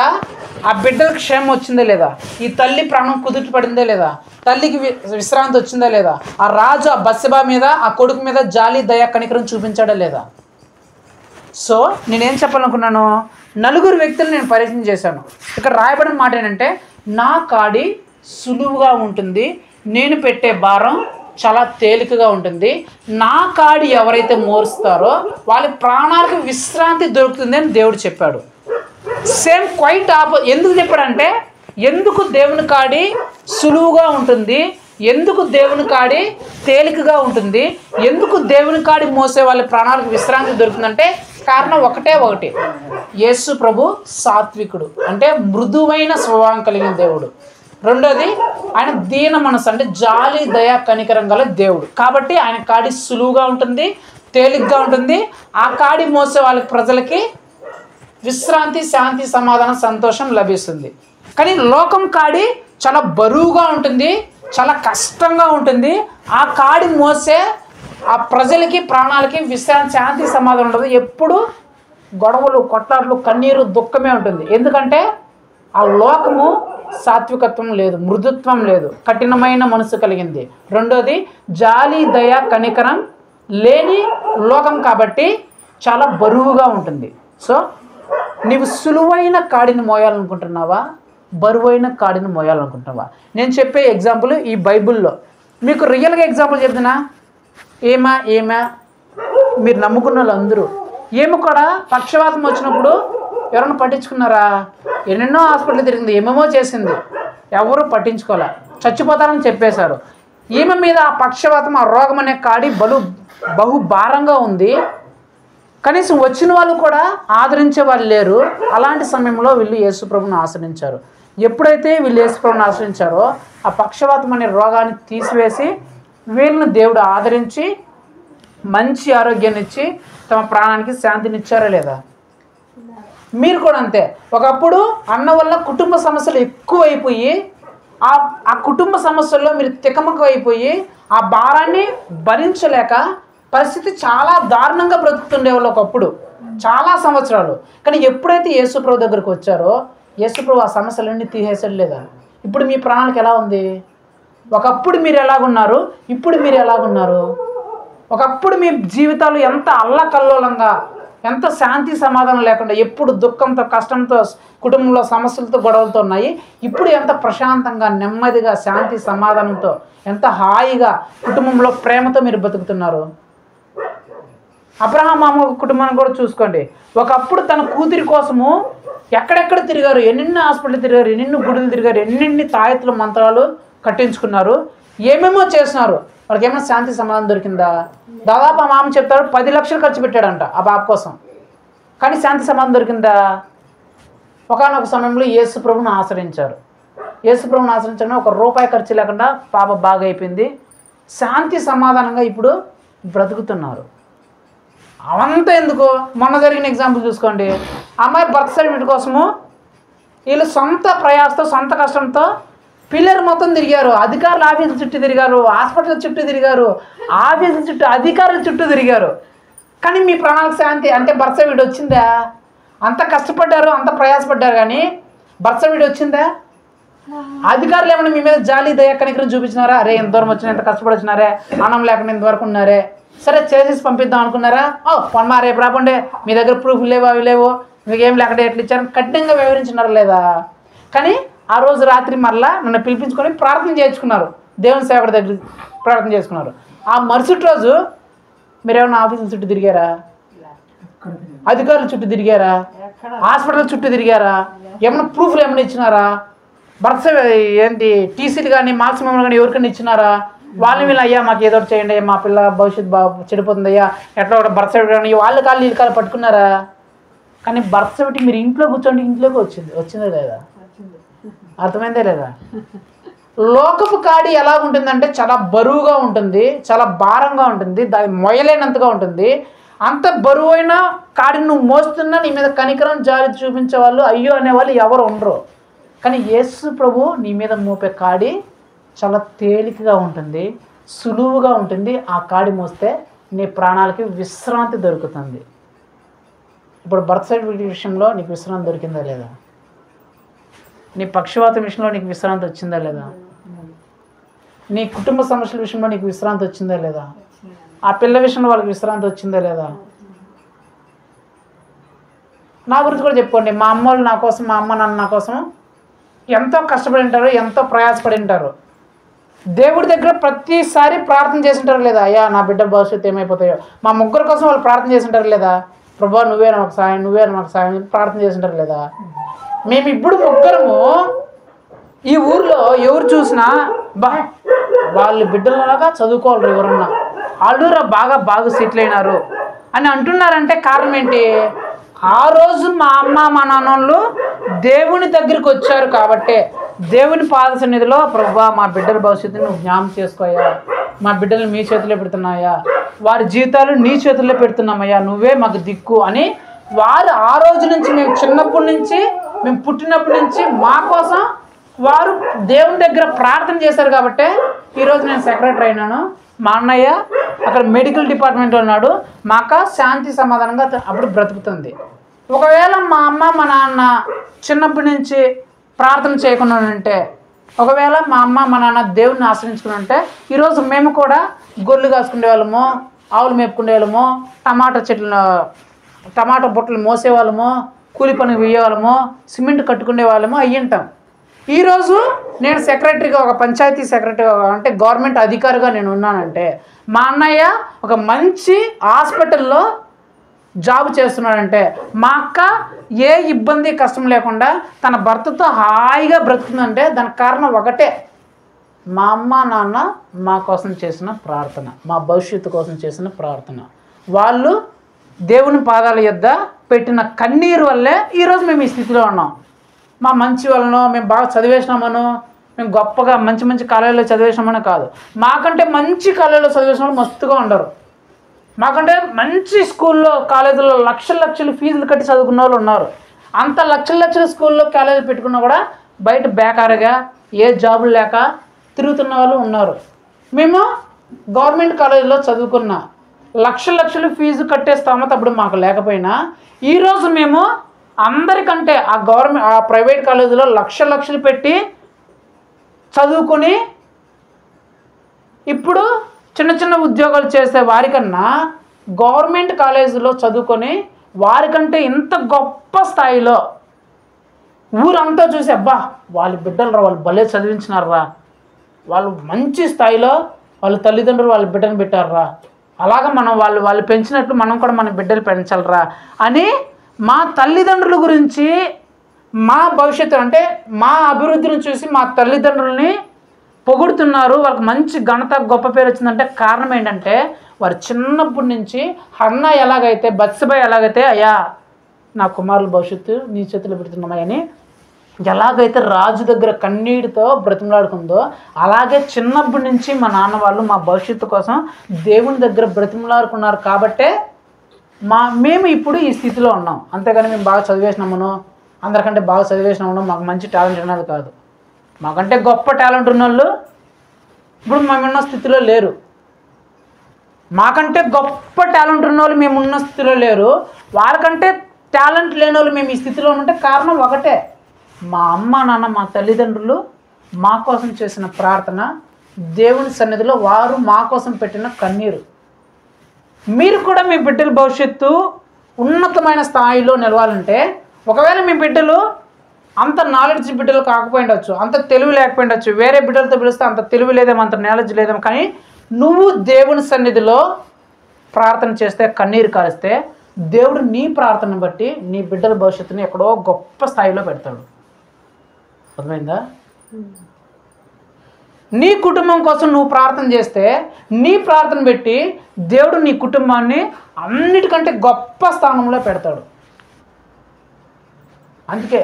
ఆ బిడ్డలకు క్షేమం వచ్చిందా లేదా? ఈ తల్లి ప్రాణం కుదుట పడిందా లేదా? తల్లికి విశ్రాంతి వచ్చిందా లేదా? ఆ రాజు ఆ బత్షెబా మీద, ఆ కొడుకు మీద జాలి దయ కనికరం చూపించాడా లేదా? సో నేనేం చెప్పాలనుకున్నాను? నలుగురు వ్యక్తులు నేను పరిచయం చేశాను. ఇక్కడ రాయబడిన మాట ఏంటంటే, నా కాడి సులువుగా ఉంటుంది, నేను పెట్టే భారం చాలా తేలికగా ఉంటుంది, నా కాడి ఎవరైతే మోరుస్తారో వాళ్ళ ప్రాణాలకు విశ్రాంతి దొరుకుతుంది అని దేవుడు చెప్పాడు. సేమ్ క్వైట్ ఎందుకు చెప్పాడంటే, ఎందుకు దేవుని కాడి సులువుగా ఉంటుంది, ఎందుకు దేవుని కాడి తేలికగా ఉంటుంది, ఎందుకు దేవుని కాడి మోసే వాళ్ళ ప్రాణాలకు విశ్రాంతి దొరుకుతుందంటే కారణం ఒకటి, యేసు ప్రభు సాత్వికుడు, అంటే మృదువైన స్వభావం కలిగిన దేవుడు. రెండోది ఆయన దీన మనసు, అంటే జాలి దయ కనికరం గల దేవుడు. కాబట్టి ఆయన కాడి సులువుగా ఉంటుంది, తేలిగ్గా ఉంటుంది. ఆ కాడి మోసే వాళ్ళ ప్రజలకి విశ్రాంతి, శాంతి, సమాధానం, సంతోషం లభిస్తుంది. కానీ లోకం కాడి చాలా బరువుగా ఉంటుంది, చాలా కష్టంగా ఉంటుంది. ఆ కాడి మోసే ఆ ప్రజలకి ప్రాణాలకి విశ్రాంతి, శాంతి, సమాధానం ఉండదు. ఎప్పుడు గొడవలు, కొట్లాట్లు, కన్నీరు, దుఃఖమే ఉంటుంది. ఎందుకంటే ఆ లోకము సాత్వికత్వం లేదు, మృదుత్వం లేదు, కఠినమైన మనసు కలిగింది. రెండోది జాలి దయ కనికరం లేని లోకం కాబట్టి చాలా బరువుగా ఉంటుంది. సో నీవు సులువైన కాడిని మోయాలనుకుంటున్నావా, బరువైన కాడిని మోయాలనుకుంటున్నావా? నేను చెప్పే ఎగ్జాంపుల్ ఈ బైబిల్లో మీకు రియల్గా ఎగ్జాంపుల్ చెప్తున్నా. ఏమా మీరు నమ్ముకున్న వాళ్ళందరూ ఏమో కూడా పక్షవాతం వచ్చినప్పుడు ఎవరైనా పట్టించుకున్నారా? ఎన్నెన్నో హాస్పిటల్ తిరిగింది, ఏమేమో చేసింది, ఎవరు పట్టించుకోలే, చచ్చిపోతారని చెప్పేశారు. ఈమె మీద ఆ పక్షవాతం, ఆ రోగం అనే కాడి బహు భారంగా ఉంది. కనీసం వచ్చిన వాళ్ళు కూడా ఆదరించే వాళ్ళు లేరు. అలాంటి సమయంలో వీళ్ళు యేసుప్రభుని ఆశ్రయించారు. ఎప్పుడైతే వీళ్ళు యేసుప్రభుని ఆశ్రయించారో ఆ పక్షవాతం అనే రోగాన్ని తీసివేసి వీళ్ళని దేవుడు ఆదరించి మంచి ఆరోగ్యాన్ని ఇచ్చి తమ ప్రాణానికి శాంతినిచ్చారా లేదా? మీరు కూడా అంతే. ఒకప్పుడు అన్న వల్ల కుటుంబ సమస్యలు ఎక్కువైపోయి ఆ కుటుంబ సమస్యల్లో మీరు తికమక అయిపోయి ఆ భారాన్ని భరించలేక పరిస్థితి చాలా దారుణంగా బ్రతుకుతుండేవాళ్ళు ఒకప్పుడు, చాలా సంవత్సరాలు. కానీ ఎప్పుడైతే యేసుప్రభు దగ్గరకు వచ్చారో యేసుప్రభు ఆ సమస్యలన్నీ తీసేసాడు లేదా? ఇప్పుడు మీ ప్రాణాలకు ఎలా ఉంది? ఒకప్పుడు మీరు ఎలాగున్నారు, ఇప్పుడు మీరు ఎలాగున్నారు? ఒకప్పుడు మీ జీవితాలు ఎంత అల్లకల్లోలంగా, ఎంత శాంతి సమాధానం లేకుండా, ఎప్పుడు దుఃఖంతో, కష్టంతో, కుటుంబంలో సమస్యలతో, గొడవలతో ఉన్నాయి. ఇప్పుడు ఎంత ప్రశాంతంగా, నెమ్మదిగా, శాంతి సమాధానంతో, ఎంత హాయిగా కుటుంబంలో ప్రేమతో మీరు బతుకుతున్నారు. అబ్రహాం మామ కుటుంబాన్ని కూడా చూసుకోండి. ఒకప్పుడు తన కూతురి కోసము ఎక్కడెక్కడ తిరిగారు, ఎన్నెన్ని హాస్పిటల్ తిరిగారు, ఎన్నెన్ని గుడులు తిరిగారు, ఎన్నెన్ని తాయెత్తులు మంత్రాలు కట్టించుకున్నారు, ఏమేమో చేస్తున్నారు. వాళ్ళకి ఏమైనా శాంతి సమాధానం దొరికిందా? దాదాపు ఆ మామ చెప్తారు 10 లక్షలు ఖర్చు పెట్టాడంట ఆ బాబు కోసం, కానీ శాంతి సమాధానం దొరికిందా? ఒకానొక సమయంలో యేసుప్రభుని ఆశ్రయించారు. యేసుప్రభుని ఆశ్రయించడం ఒక రూపాయి ఖర్చు లేకుండా పాప బాగా అయిపోయింది, శాంతి సమాధానంగా ఇప్పుడు బ్రతుకుతున్నారు. అవంతా ఎందుకు? మొన్న జరిగిన ఎగ్జాంపుల్ చూసుకోండి. అమ్మాయి బర్త్ సర్టిఫికేట్ కోసము వీళ్ళు సొంత ప్రయాసతో, సొంత కష్టంతో పిల్లర్ మొత్తం తిరిగారు, అధికారుల ఆఫీసుల చుట్టూ తిరిగారు, హాస్పిటల్ చుట్టూ తిరిగారు, ఆఫీసుల చుట్టూ, అధికారుల చుట్టూ తిరిగారు. కానీ మీ ప్రాణాలకు శాంతి అంటే బర్త్ సర్టిఫికేట్ వచ్చిందా? అంత కష్టపడ్డారు, అంత ప్రయాసపడ్డారు, కానీ బర్త్ సర్టిఫికేట్ వచ్చిందా? అధికారులు ఏమైనా మీ మీద జాలి దయ కనికరం చూపించినారా? అరే ఎంత దూరం వచ్చినా, ఎంత కష్టపడి వచ్చినారే, అన్నం లేకుండా ఇంతవరకు ఉన్నారే, సరే చేసేసి పంపిద్దాం అనుకున్నారా? పొన్మా రేపు రాకుండా మీ దగ్గర ప్రూఫ్ లేవు, అవి లేవు, మీకు ఏం లేకుండా ఎట్లా ఇచ్చారు, కఠినంగా వివరించినారా లేదా? కానీ ఆ రోజు రాత్రి మళ్ళా నన్ను పిలిపించుకొని ప్రార్థన చేసుకున్నారు, దేవుని సేవకుడి దగ్గర ప్రార్థన చేసుకున్నారు. ఆ మరుసటి రోజు మీరేమన్నా ఆఫీసుల చుట్టూ తిరిగారా? అధికారుల చుట్టూ తిరిగారా? హాస్పిటల్ చుట్టూ తిరిగారా? ఏమన్నా ప్రూఫ్లు ఏమైనా ఇచ్చినారా? బర్త్ ఏంటి టీసీలు కానీ, మార్క్స్ మెమోలు కానీ ఎవరికైనా ఇచ్చినారా? వాళ్ళని వీళ్ళు అయ్యా మాకు ఏదో చేయండి, మా పిల్ల భవిష్యత్తు చెడిపోతుంది అయ్యా, ఎట్లా కూడా బర్త్ సర్టిఫికేట్ కానీ వాళ్ళ కాళ్ళు వీళ్ళ కాళ్ళు పట్టుకున్నారా? కానీ బర్త్ సర్టిఫికేట్ మీరు ఇంట్లో కూర్చోండి, ఇంట్లోకి వచ్చిందా లేదా? అర్థమైందే లేదా? లోకపు కాడి ఎలా ఉంటుందంటే చాలా బరువుగా ఉంటుంది, చాలా భారంగా ఉంటుంది, దాన్ని మొయలేనంతగా ఉంటుంది. అంత బరువైన కాడిని నువ్వు మోస్తున్నా నీ మీద కనికరం జాలి చూపించే వాళ్ళు, అయ్యో అనేవాళ్ళు ఎవరు ఉండరు. కానీ యేసు ప్రభు నీ మీద మోపే కాడి చాలా తేలికగా ఉంటుంది, సులువుగా ఉంటుంది. ఆ కాడి మోస్తే నీ ప్రాణాలకి విశ్రాంతి దొరుకుతుంది. ఇప్పుడు బర్త్ సర్టిఫికేట్ విషయంలో నీకు విశ్రాంతి దొరికిందా లేదా? నీ పక్షవాతం విషయంలో నీకు విశ్రాంతి వచ్చిందా లేదా? నీ కుటుంబ సమస్యల విషయంలో నీకు విశ్రాంతి వచ్చిందా లేదా? ఆ పిల్ల విషయంలో వాళ్ళకి విశ్రాంతి వచ్చిందా లేదా? నా గురించి కూడా చెప్పుకోండి. మా అమ్మ వాళ్ళు నా కోసం, మా అమ్మ నాన్న నా కోసం ఎంతో కష్టపడి ఉంటారు, ఎంతో ప్రయాసపడి ఉంటారు. దేవుడి దగ్గర ప్రతిసారి ప్రార్థన చేసి ఉంటారు లేదా? అయ్యా నా బిడ్డ భవిష్యత్తు ఏమైపోతాయో. మా ముగ్గురు కోసం వాళ్ళు ప్రార్థన చేసి ఉంటారు లేదా? ప్రభా నువ్వే నాకు సాయం, నువ్వే నాకు సాయం ప్రార్థన చేసి ఉంటారు లేదా? మేము ఇప్పుడు ముగ్గురము ఈ ఊర్లో ఎవరు చూసినా బా వాళ్ళ బిడ్డలలాగా చదువుకోవాలి ఎవరన్నా, వాళ్ళురా బాగా సెటిల్ అయినారు అని అంటున్నారంటే కారణం ఏంటి? ఆ రోజు మా అమ్మ మా నాన్నోళ్ళు దేవుని దగ్గరికి వచ్చారు కాబట్టే, దేవుని పాద సన్నిధిలో ప్రభువా మా బిడ్డల భవిష్యత్తుని నువ్వు జ్ఞాపకం చేసుకోయా, మా బిడ్డలు మీ చేతిలో పెడుతున్నాయా, వారి జీవితాలు నీ చేతుల్లో పెడుతున్నామయ్యా, నువ్వే మాకు దిక్కు అని వారు ఆ రోజు నుంచి, మేము చిన్నప్పటి నుంచి, మేము పుట్టినప్పటి నుంచి మా కోసం వారు దేవుని దగ్గర ప్రార్థన చేశారు కాబట్టే ఈరోజు నేను సెక్రటరీ అయినాను. మా అన్నయ్య అక్కడ మెడికల్ డిపార్ట్మెంట్లో ఉన్నాడు, మా అక్క శాంతి సమాధానంగా అప్పుడు బ్రతుకుతుంది. ఒకవేళ మా అమ్మ మా నాన్న చిన్నప్పటి నుంచి ప్రార్థన చేయకుండా ఉంటే, ఒకవేళ మా అమ్మ మా నాన్న దేవుడిని ఆశ్రయించుకుని ఉంటే ఈరోజు మేము కూడా గొర్రెలు కాసుకునే వాళ్ళము, ఆవులు మేపుకునే వాళ్ళము, టమాటా బుట్టలు మోసేవాళ్ళము, కూలి పనికి వేయేవాళ్ళము, సిమెంట్ కట్టుకునే వాళ్ళము అయ్యింటాం. ఈరోజు నేను సెక్రటరీగా, ఒక పంచాయతీ సెక్రటరీగా, అంటే గవర్నమెంట్ అధికారిగా నేను ఉన్నానంటే, మా అన్నయ్య ఒక మంచి హాస్పిటల్లో జాబ్ చేస్తున్నాడంటే, మా అక్క ఏ ఇబ్బంది కష్టం లేకుండా తన భర్తతో హాయిగా బ్రతుకుతుందంటే దానికి కారణం ఒకటే, మా అమ్మ నాన్న మా కోసం చేసిన ప్రార్థన, మా భవిష్యత్తు కోసం చేసిన ప్రార్థన. వాళ్ళు దేవుని పాదాల యొద్ద పెట్టిన కన్నీరు వల్లే ఈరోజు మేము ఈ స్థితిలో ఉన్నాం. మా మంచి వలనో, మేము బాగా చదివేసినామనో, మేము గొప్పగా మంచి కాలేజీలో చదివేసినామనో కాదు. మాకంటే మంచి కాలేజీలో చదివేసిన వాళ్ళు మస్తుగా ఉండరు. మాకంటే మంచి స్కూల్లో కాలేజీలో లక్షలు ఫీజులు కట్టి చదువుకున్న వాళ్ళు ఉన్నారు. అంత లక్షల స్కూల్లో కాలేజీలు పెట్టుకున్నా కూడా బయట బేకారుగా ఏ జాబులు లేక తిరుగుతున్న వాళ్ళు ఉన్నారు. మేము గవర్నమెంట్ కాలేజీలో చదువుకున్న లక్షలు ఫీజు కట్టే స్తోమత అప్పుడు మాకు లేకపోయినా, ఈరోజు మేము అందరికంటే ఆ ప్రైవేట్ కాలేజీలో లక్షలు పెట్టి చదువుకొని ఇప్పుడు చిన్న ఉద్యోగాలు చేసే వారికన్నా గవర్నమెంట్ కాలేజీలో చదువుకొని వారికంటే ఇంత గొప్ప స్థాయిలో ఊరంతా చూసి అబ్బా వాళ్ళ బిడ్డలు వాళ్ళు భలే చదివించినారా, వాళ్ళు మంచి స్థాయిలో వాళ్ళ తల్లిదండ్రులు వాళ్ళ బిడ్డను పెట్టారా, అలాగా మనం వాళ్ళు పెంచినట్లు మనం కూడా మన బిడ్డలు పెంచాలరా అని మా తల్లిదండ్రుల గురించి, మా భవిష్యత్తు అంటే మా అభివృద్ధిని చూసి మా తల్లిదండ్రులని పొగుడుతున్నారు. వాళ్ళకి మంచి ఘనత గొప్ప పేరు వచ్చిందంటే కారణం ఏంటంటే, వారు చిన్నప్పటి నుంచి హన్న ఎలాగైతే, బత్సెబా ఎలాగైతే అయ్యా నా కుమారుల భవిష్యత్తు నీ చేతిలో పెడుతున్నామని ఎలాగైతే రాజు దగ్గర కన్నీటితో బ్రతిమలాడుకుందో, అలాగే చిన్నప్పటి నుంచి మా నాన్న వాళ్ళు మా భవిష్యత్తు కోసం దేవుని దగ్గర బ్రతిమలాడుకున్నారు కాబట్టే మేము ఇప్పుడు ఈ స్థితిలో ఉన్నాం. అంతేగాని మేము బాగా చదివేసినామనో, అందరికంటే బాగా చదివేసినామనో, మాకు మంచి టాలెంట్ ఉన్నది కాదు. మాకంటే గొప్ప టాలెంట్ ఉన్న వాళ్ళు ఇప్పుడు మేమున్న స్థితిలో లేరు. మాకంటే గొప్ప టాలెంట్ ఉన్న వాళ్ళు మేమున్న స్థితిలో లేరు. వాళ్ళకంటే టాలెంట్ లేని వాళ్ళు మేము ఈ స్థితిలో ఉంటే కారణం ఒకటే, మా అమ్మ నాన్న మా తల్లిదండ్రులు మా కోసం చేసిన ప్రార్థన, దేవుని సన్నిధిలో వారు మా కోసం పెట్టిన కన్నీరు. మీరు కూడా మీ బిడ్డల భవిష్యత్తు ఉన్నతమైన స్థాయిలో నిలవాలంటే, ఒకవేళ మీ బిడ్డలు అంత నాలెడ్జ్ బిడ్డలు కాకపోయిండొచ్చు, అంత తెలివి లేకపోయిండొచ్చు, వేరే బిడ్డలతో పిలిస్తే అంత తెలివి లేదేమో, అంత నాలెడ్జ్ లేదేమో, కానీ నువ్వు దేవుని సన్నిధిలో ప్రార్థన చేస్తే, కన్నీరు కారిస్తే, దేవుడు నీ ప్రార్థనను బట్టి నీ బిడ్డల భవిష్యత్తుని ఎక్కడో గొప్ప స్థాయిలో పెడతాడు. అర్థమైందా? నీ కుటుంబం కోసం నువ్వు ప్రార్థన చేస్తే, నీ ప్రార్థన పెట్టి దేవుడు నీ కుటుంబాన్ని అన్నిటికంటే గొప్ప స్థానంలో పెడతాడు. అందుకే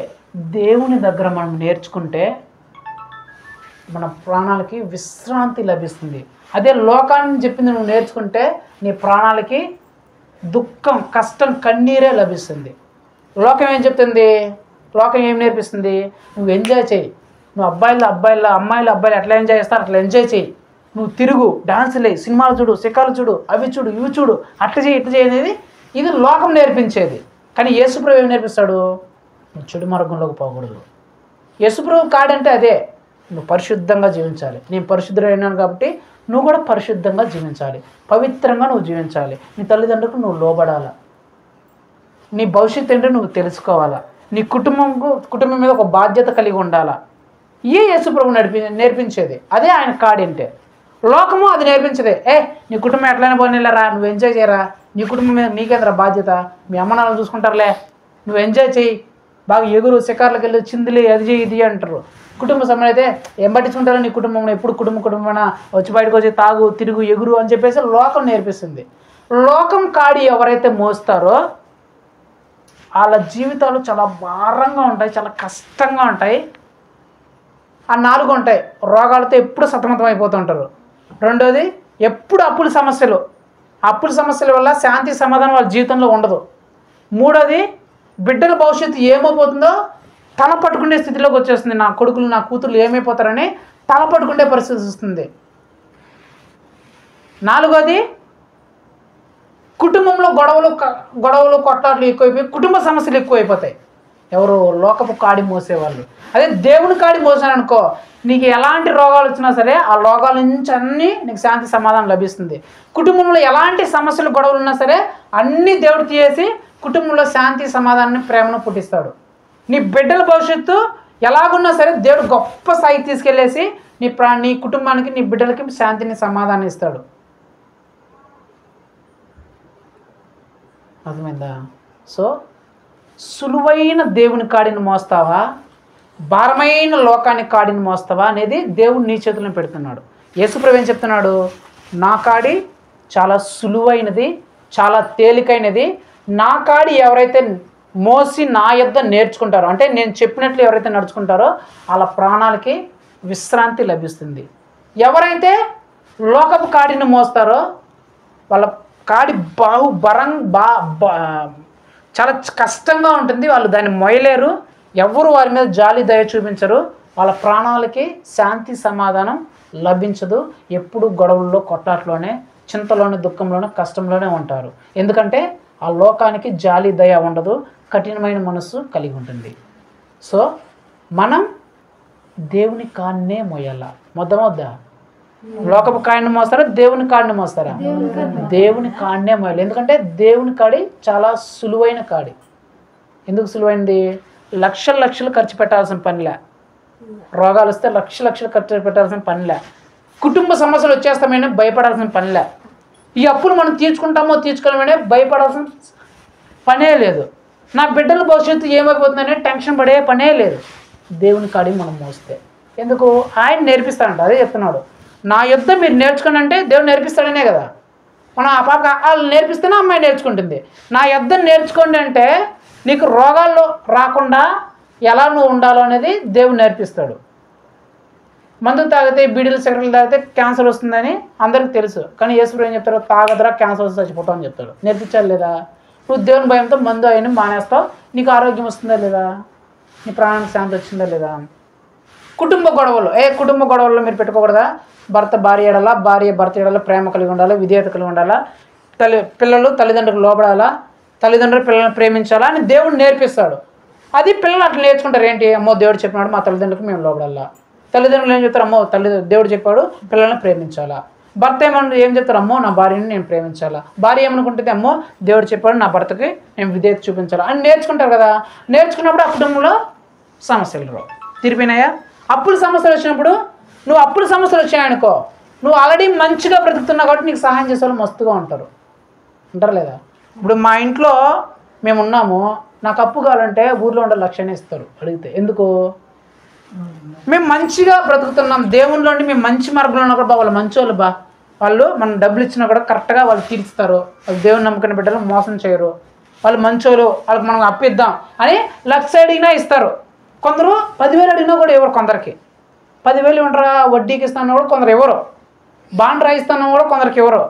దేవుని దగ్గర మనం నేర్చుకుంటే మన ప్రాణాలకి విశ్రాంతి లభిస్తుంది. అదే లోకాన్ని చెప్పింది నువ్వు నేర్చుకుంటే నీ ప్రాణాలకి దుఃఖం, కష్టం, కన్నీరే లభిస్తుంది. లోకం ఏం చెప్తుంది? లోకం ఏం నేర్పిస్తుంది? నువ్వు ఎంజాయ్ చేయి, నువ్వు అమ్మాయిలు ఎట్లా ఎంజాయ్ చేస్తారు అట్లా ఎంజాయ్ చేయి, నువ్వు తిరుగు, డాన్సులు వేయి, సినిమాలు చూడు, శిఖాలు చూడు, అవి చూడు, ఇవి చూడు, అట్లా చేయి ఇట్లా చేయి అనేది ఇది లోకం నేర్పించేది. కానీ యేసుప్రభు ఏం నేర్పిస్తాడు? నువ్వు చెడు మార్గంలోకి పోకూడదు. యేసుప్రభు కాడంటే అదే, నువ్వు పరిశుద్ధంగా జీవించాలి. నేను పరిశుద్ధుడైనాను కాబట్టి నువ్వు కూడా పరిశుద్ధంగా జీవించాలి, పవిత్రంగా నువ్వు జీవించాలి. నీ తల్లిదండ్రులకు నువ్వు లోబడాలా, నీ భవిష్యత్తు ఏంటో నువ్వు తెలుసుకోవాలా, నీ కుటుంబం మీద ఒక బాధ్యత కలిగి ఉండాలా. ఏ యేసుప్రభు నేర్పించేది అదే ఆయన కాడంటే. లోకము అది నేర్పించదే, నీ కుటుంబం ఎట్లయినా పోనీలేరా, నువ్వు ఎంజాయ్ చేయరా, నీ కుటుంబం మీద నీకేంద్ర బాధ్యత, మీ అమ్మ నాన్న చూసుకుంటారులే, నువ్వు ఎంజాయ్ చేయి, బాగా ఎగురు శిఖర్లకు వెళ్ళి చిందులు అది చేయి ఇది అంటారు. కుటుంబ సమయం అయితే ఏం పట్టించుకుంటారో నీ కుటుంబంలో ఎప్పుడు కుటుంబమైనా వచ్చి బయటకు వచ్చి తాగు తిరుగు ఎగురు అని చెప్పేసి లోకం నేర్పిస్తుంది. లోకం కాడి ఎవరైతే మోస్తారో వాళ్ళ జీవితాలు చాలా భారంగా ఉంటాయి, చాలా కష్టంగా ఉంటాయి. ఆ 4 ఉంటాయి. రోగాలతో ఎప్పుడు సతమతం అయిపోతూ ఉంటారు. రెండోది ఎప్పుడు అప్పుల సమస్యల వల్ల శాంతి సమాధానం వాళ్ళ జీవితంలో ఉండదు. మూడోది బిడ్డల భవిష్యత్తు ఏమైపోతుందో తల పట్టుకునే స్థితిలోకి వచ్చేస్తుంది. నా కొడుకులు నా కూతుర్లు ఏమైపోతారని తల పట్టుకునే పరిస్థితి వస్తుంది. 4వది కుటుంబంలో గొడవలు కొట్లాట్లు ఎక్కువైపోయి కుటుంబ సమస్యలు ఎక్కువైపోతాయి. ఎవరు లోకపు కాడి మోసేవాళ్ళు. అదే దేవుని కాడి మోసాననుకో నీకు ఎలాంటి రోగాలు వచ్చినా సరే ఆ రోగాల నుంచి అన్నీ నీకు శాంతి సమాధానం లభిస్తుంది. కుటుంబంలో ఎలాంటి సమస్యలు గొడవలు ఉన్నా సరే అన్నీ దేవుడు తీసేసి కుటుంబంలో శాంతి సమాధానాన్ని ప్రేమను పుట్టిస్తాడు. నీ బిడ్డల భవిష్యత్తు ఎలాగున్నా సరే దేవుడు గొప్ప స్థాయికి తీసుకెళ్ళేసి నీ కుటుంబానికి నీ బిడ్డలకి శాంతిని సమాధానం ఇస్తాడు. అర్థమైందా? సో సులువైన దేవుని కాడిని మోస్తావా, భారమైన లోకాన్ని కాడిని మోస్తావా అనేది దేవుడు నీ చేతులను పెడుతున్నాడు. యేసుప్రభు ఏం చెప్తున్నాడు? నా కాడి చాలా సులువైనది, చాలా తేలికైనది. నా కాడి ఎవరైతే మోసి నా యొద్ద నేర్చుకుంటారో, అంటే నేను చెప్పినట్లు ఎవరైతే నడుచుకుంటారో వాళ్ళ ప్రాణాలకి విశ్రాంతి లభిస్తుంది. ఎవరైతే లోకపు కాడిని మోస్తారో వాళ్ళ కాడి చాలా కష్టంగా ఉంటుంది. వాళ్ళు దాన్ని మోయలేరు. ఎవరు వారి మీద జాలి దయ చూపించరు. వాళ్ళ ప్రాణాలకి శాంతి సమాధానం లభించదు. ఎప్పుడు గొడవల్లో కొట్లాట్లోనే చింతలోనే దుఃఖంలోనే కష్టంలోనే ఉంటారు. ఎందుకంటే ఆ లోకానికి జాలి దయ ఉండదు, కఠినమైన మనస్సు కలిగి ఉంటుంది. సో మనం దేవుని కాడినే మోయాల. మొద్దా లోకపు కాడిని మోస్తారా, దేవుని కాడిని మోస్తారా? దేవుని కాడినే మోయాలి. ఎందుకంటే దేవుని కాడి చాలా సులువైన కాడి. ఎందుకు సులువైనది? లక్షలు ఖర్చు పెట్టాల్సిన పనిలే. రోగాలు వస్తే లక్షలు ఖర్చు పెట్టాల్సిన పనిలే. కుటుంబ సమస్యలు వచ్చేస్తామని భయపడాల్సిన పనిలే. ఈ అప్పులు మనం తీర్చుకోలేమనే భయపడాల్సిన పనే లేదు. నా బిడ్డల భవిష్యత్తు ఏమైపోతుందనే టెన్షన్ పడే పనే లేదు. దేవుని కాడి మనం మోస్తే. ఎందుకు? ఆయన నేర్పిస్తాడంట. అదే చెప్తున్నాడు. నా యుద్ధ మీరు నేర్చుకోండి అంటే దేవుడు నేర్పిస్తాడనే కదా. మనం ఆ పాప వాళ్ళు నేర్పిస్తేనే అమ్మాయి నేర్చుకుంటుంది. నా యుద్ధం నేర్చుకోండి అంటే నీకు రోగాల్లో రాకుండా ఎలా నువ్వు ఉండాలో అనేది దేవుడు నేర్పిస్తాడు. మందు తాగితే బీడీలు సిగరెట్లు తాగితే క్యాన్సర్ వస్తుందని అందరికీ తెలుసు. కానీ యేసుప్రభు ఏం చెప్తారు? తాగదరా క్యాన్సర్ వస్తే చచ్చిపోతావు అని చెప్తాడు. నేర్పించాలి లేదా? నువ్వు దేవుని భయంతో మందు అయినా మానేస్తావు, నీకు ఆరోగ్యం వస్తుందా లేదా? నీ ప్రాణానికి శాంతి వచ్చిందా లేదా? కుటుంబ గొడవల్లో మీరు పెట్టుకోకూడదా? భర్త భార్య ఎడలా, భార్య భర్త ఎడలా ప్రేమ కలిగి ఉండాలా, విధేయత కలిగి ఉండాలా, పిల్లలు తల్లిదండ్రులకు లోబడాలా, తల్లిదండ్రులు పిల్లల్ని ప్రేమించాలా అని దేవుడు నేర్పిస్తాడు. అది పిల్లలు అట్లా నేర్చుకుంటారు. ఏంటి? అమ్మో దేవుడు చెప్పినాడు మా తల్లిదండ్రులకు మేము లోబడాలా. తల్లిదండ్రులు ఏం చెప్తారు? అమ్మో దేవుడు చెప్పాడు పిల్లల్ని ప్రేమించాలా. భర్త ఏం చెప్తారు? అమ్మో నా భార్యని నేను ప్రేమించాలా. భార్య ఏమనుకుంటుంది? అమ్మో దేవుడు చెప్పాడు నా భర్తకి నేను విధేయత చూపించాలా అని నేర్చుకుంటారు కదా. నేర్చుకున్నప్పుడు ఆ కుటుంబంలో సమస్యలు రావు. తీరిపోయినాయా? అప్పుల సమస్యలు వచ్చినప్పుడు నువ్వు అప్పుల సమస్యలు వచ్చాయనుకో, నువ్వు ఆల్రెడీ మంచిగా బ్రతుకుతున్నావు కాబట్టి నీకు సహాయం చేసే వాళ్ళు మస్తుగా ఉంటారు లేదా? ఇప్పుడు మా ఇంట్లో మేము ఉన్నాము, నాకు అప్పు కావాలంటే ఊర్లో ఉండే 1,00,000 ఇస్తారు అడిగితే. ఎందుకు? మేము మంచిగా బ్రతుకుతున్నాం, దేవుళ్ళోండి మేము మంచి మార్గంలో ఉన్నా కూడా వాళ్ళు మంచోళ్ళు వాళ్ళు మనం డబ్బులు ఇచ్చినా కూడా కరెక్ట్గా వాళ్ళు తీర్చుతారు. వాళ్ళు దేవుని నమ్మకం బిడ్డలు మోసం చేయరు, వాళ్ళు మంచోళ్ళు, వాళ్ళకి మనం అప్పిద్దాం అని 1,00,000 అడిగినా ఇస్తారు. కొందరు 10,000 అడిగినా కూడా ఎవరు. కొందరికి 10,000 ఉండరా, వడ్డీకి ఇస్తాను కూడా కొందరు ఎవరు, బాండ్ రాయిస్తాను కూడా కొందరికి ఎవరు.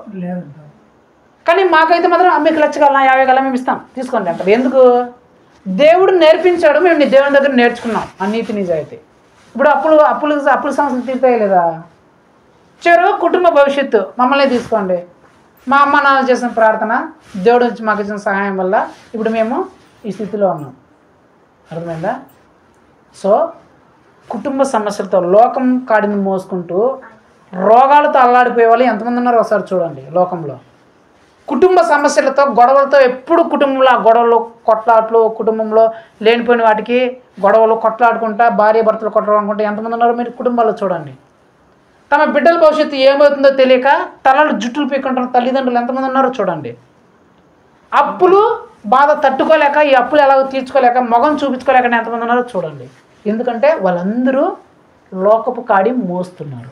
కానీ మాకైతే మాత్రం మీకు 1,00,000 కావాలా, 50 కావాలా మేము ఇస్తాం తీసుకోండి అంటారు. ఎందుకు? దేవుడు నేర్పించాడు, మేము నీ దేవుని దగ్గర నేర్చుకున్నాం ఆ నీతి నిజాయితీ. ఇప్పుడు అప్పుల సమస్యలు తీర్తాయి లేదా? చెరు కుటుంబ భవిష్యత్తు మమ్మల్ని తీసుకోండి. మా అమ్మ నాన్న చేసిన ప్రార్థన, దేవుడు వచ్చి మాకు ఇచ్చిన సహాయం వల్ల ఇప్పుడు మేము ఈ స్థితిలో ఉన్నాం. అర్థమైందా? సో కుటుంబ సమస్యలతో లోకం కాడిని మోసుకుంటూ రోగాలతో అల్లాడిపోయే వాళ్ళు ఎంతమంది ఉన్నారో ఒకసారి చూడండి లోకంలో. కుటుంబ సమస్యలతో గొడవలతో ఎప్పుడు కుటుంబంలో ఆ గొడవలు కొట్లాట్లు, కుటుంబంలో లేనిపోయిన వాటికి గొడవలు కొట్లాడుకుంటా భార్య భర్తలు కొట్లాడుకుంటా ఎంతమంది ఉన్నారో మీరు కుటుంబాల్లో చూడండి. తమ బిడ్డల భవిష్యత్తు ఏమవుతుందో తెలియక తలలు జుట్టులు పీక్కుంటున్న తల్లిదండ్రులు ఎంతమంది ఉన్నారో చూడండి. అప్పులు బాధ తట్టుకోలేక ఈ అప్పులు ఎలాగో తీర్చుకోలేక మొగం చూపించుకోలేక ఎంతమంది ఉన్నారో చూడండి. ఎందుకంటే వాళ్ళందరూ లోకపు కాడి మోస్తున్నారు.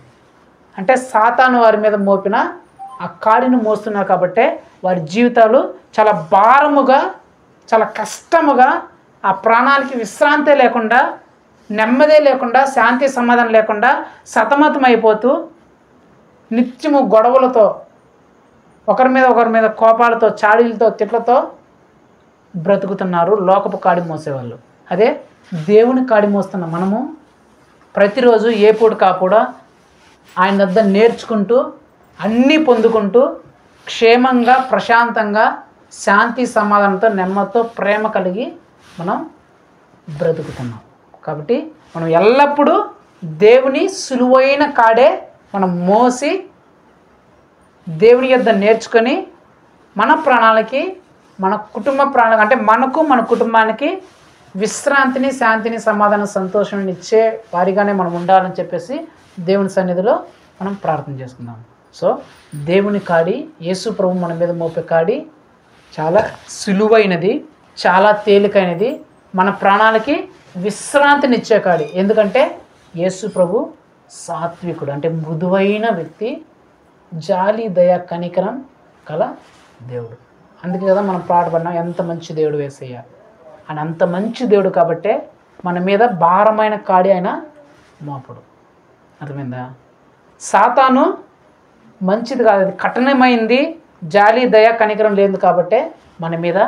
అంటే సాతాను వారి మీద మోపిన ఆ కాడిని మోస్తున్నారు కాబట్టే వారి జీవితాలు చాలా భారముగా, చాలా కష్టముగా, ఆ ప్రాణాలకి విశ్రాంతి లేకుండా, నెమ్మదే లేకుండా, శాంతి సమాధానం లేకుండా సతమతం అయిపోతూ నిత్యము గొడవలతో, ఒకరి మీద కోపాలతో, చాడీలతో, తిట్లతో బ్రతుకుతున్నారు లోకపు కాడి మోసేవాళ్ళు. అదే దేవుని కాడి మోస్తున్న మనము ప్రతిరోజు ఏ పూట కాపూడ ఆయన వద్ద నేర్చుకుంటూ అన్నీ పొందుకుంటూ క్షేమంగా, ప్రశాంతంగా, శాంతి సమాధానంతో, నెమ్మదితో, ప్రేమ కలిగి మనం బ్రతుకుతున్నాం. కాబట్టి మనం ఎల్లప్పుడూ దేవుని సులువైన కాడే మనం మోసి దేవుని యొద్ద నేర్చుకొని మన ప్రాణాలకి, మన కుటుంబ ప్రాణాలకి, అంటే మనకు, మన కుటుంబానికి విశ్రాంతిని, శాంతిని, సమాధానం, సంతోషాన్ని ఇచ్చే వారిగానే మనం ఉండాలని చెప్పేసి దేవుని సన్నిధిలో మనం ప్రార్థన చేసుకుందాం. సో దేవుని కాడి, యేసు ప్రభు మన మీద మోపే కాడి చాలా సులువైనది, చాలా తేలికైనది, మన ప్రాణాలకి విశ్రాంతినిచ్చే కాడి. ఎందుకంటే యేసు ప్రభు సాత్వికుడు, అంటే మృదువైన వ్యక్తి, జాలి, దయ, కనికరం కల దేవుడు. అందుకే కదా మనం పాటపడినాం, ఎంత మంచి దేవుడు యేసయ్య అని. అంత మంచి దేవుడు కాబట్టే మన మీద భారమైన కాడి ఆయన మోపడు. అర్థమైందా? సాతాను మంచిది కాదు, అది కఠినమైంది, జాలి, దయ, కనికరం లేదు కాబట్టే మన మీద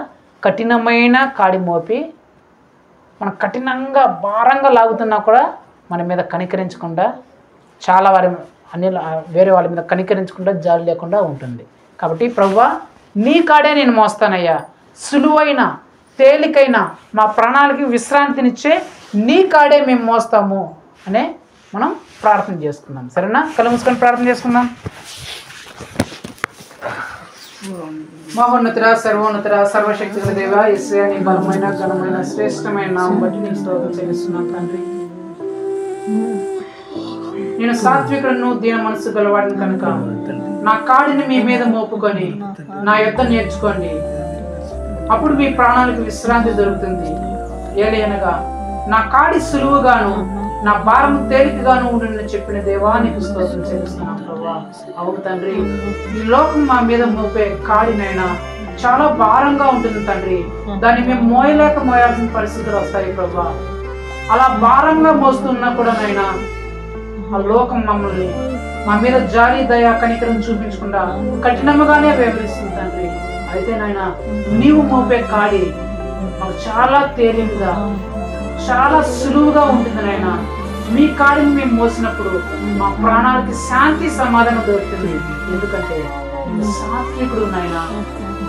కఠినమైన కాడి మోపి మనం కఠినంగా, భారంగా లాగుతున్నా కూడా మన మీద కనికరించకుండా, చాలా వేరే వాళ్ళ మీద కనికరించకుండా, జాలి లేకుండా ఉంటుంది. కాబట్టి ప్రభువా, నీ కాడే నేను మోస్తానయ్యా, సులువైన, తేలికైన, మా ప్రాణాలకి విశ్రాంతినిచ్చే నీ కాడే మేము మోస్తాము అనే మనం ప్రార్థన చేసుకుందాం. సరేనా? కళ్ళు మూసుకొని ప్రార్థన చేసుకుందాం. మహోన్నతుడ, సర్వోన్నతుడ, సర్వశక్తి గల దేవా, యేసయ్య, నీ బలమైన, ఘనమైన, శ్రేష్టమైన నామం బట్టి నీకు స్తోత్రం చెల్లిస్తున్నాను తండ్రి. నేను సాత్వికులను, దీన మనసు గలవాడిని కనుక నా కాడిని మీ మీద మోపుకొని నా యొద్ద నేర్చుకోండి, అప్పుడు మీ ప్రాణాలకు విశ్రాంతి దొరుకుతుంది. ఏలయనగా నా కాడి సులువుగాను, నా భారం తేలికగాను ఉండునని చెప్పిన దేవా, నీకు స్తోత్రం చెల్లిస్తున్నాను ప్రభువా. అవును తండ్రి, ఈ లోకం మా మీద మోపే కాడినైనా చాలా భారంగా ఉంటుంది తండ్రి. దాన్ని మేము మోయాల్సిన పరిస్థితులు వస్తాయి ప్రభువా. అలా భారంగా మోస్తున్నా కూడా నైనా ఆ లోకం మమ్మల్ని, మా మీద జాలి, దయ, కనికరం చూపించకుండా కఠినంగానే వ్యవహరిస్తుంది తండ్రి. అయితే నాయన, నీవు మోపే కాడి మాకు చాలా తేలికగా, చాలా సులువుగా ఉంటుంది నాయన. మీ కాడిని మేము మోసినప్పుడు మా ప్రాణాలకి శాంతి, సమాధానం దొరుకుతుంది. ఎందుకంటే సాత్వికుడు నాయన,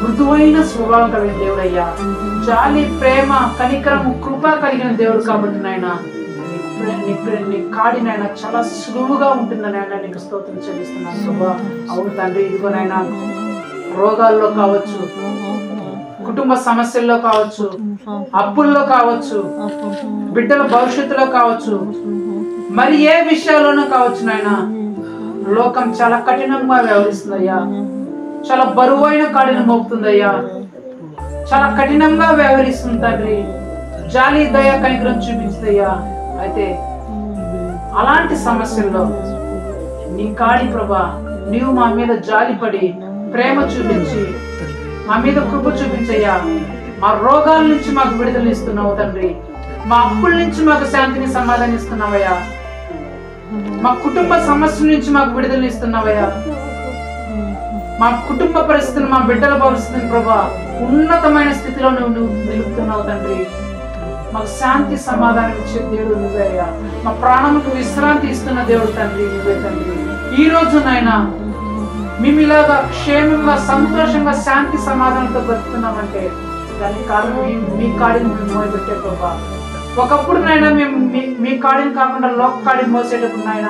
మృదువైన స్వభావం కలిగిన దేవుడయ్యా, జాలి, ప్రేమ, కనికరము, కృప కలిగిన దేవుడు కాబట్టి నాయన, నీ కాడి నాయన చాలా సులువుగా ఉంటుందని ఆయన నీకు స్తోత్రం చెల్లిస్తున్నాను ప్రభా. అవును తండ్రి, ఇదిగో నాయన, రోగాల్లో కావచ్చు, కుటుంబ సమస్యల్లో కావచ్చు, అప్పుల్లో కావచ్చు, బిడ్డల భవిష్యత్తులో కావచ్చు, మరి ఏ విషయాల్లోనూ కావచ్చు నాయన, లోకం చాలా కఠినంగా వ్యవహరిస్తుందయ్యా, చాలా బరువైన కాడిని మోపుతుందయ్యా, చాలా కఠినంగా వ్యవహరిస్తుంది తండ్రి. జాలి, దయ, కనికరం చూపించిందయ్యా. అయితే అలాంటి సమస్యల్లో నీ కాడి ప్రభా, నీవు మా మీద జాలిపడి ప్రేమ చూపించి మా మీద కృప చూపించయ్యా. మా రోగాల నుంచి మాకు విడుదల ఇస్తున్నావు తండ్రి. మా అప్పుల నుంచి మాకు శాంతిని, సమాధానం ఇస్తున్నావయ్యా. మా కుటుంబ సమస్యల నుంచి మాకు విడుదల ఇస్తున్నావయ్యా. మా కుటుంబ పరిస్థితులు, మా బిడ్డల భవిష్యత్తుని ప్రభా ఉన్నతమైన స్థితిలో నువ్వు నిలుపుతున్నావు తండ్రి. మాకు శాంతి, సమాధానం ఇచ్చే దేవుడు నువ్వే అయ్యా. మా ప్రాణముకు విశ్రాంతి ఇస్తున్న దేవుడు తండ్రి నువ్వే తండ్రి. ఈ రోజు నాయన మేము ఇలాగా క్షేమంగా, సంతోషంగా, శాంతి, సమాధానంతో బ్రతుకుతున్నామంటే దానికి కారణం మీ కాడిని మేము మోయబెట్టే ప్రభా. ఒకప్పుడు నాయన మేము మీ కాడిని కాకుండా లోక కాడిని మోసేటప్పుడు నాయన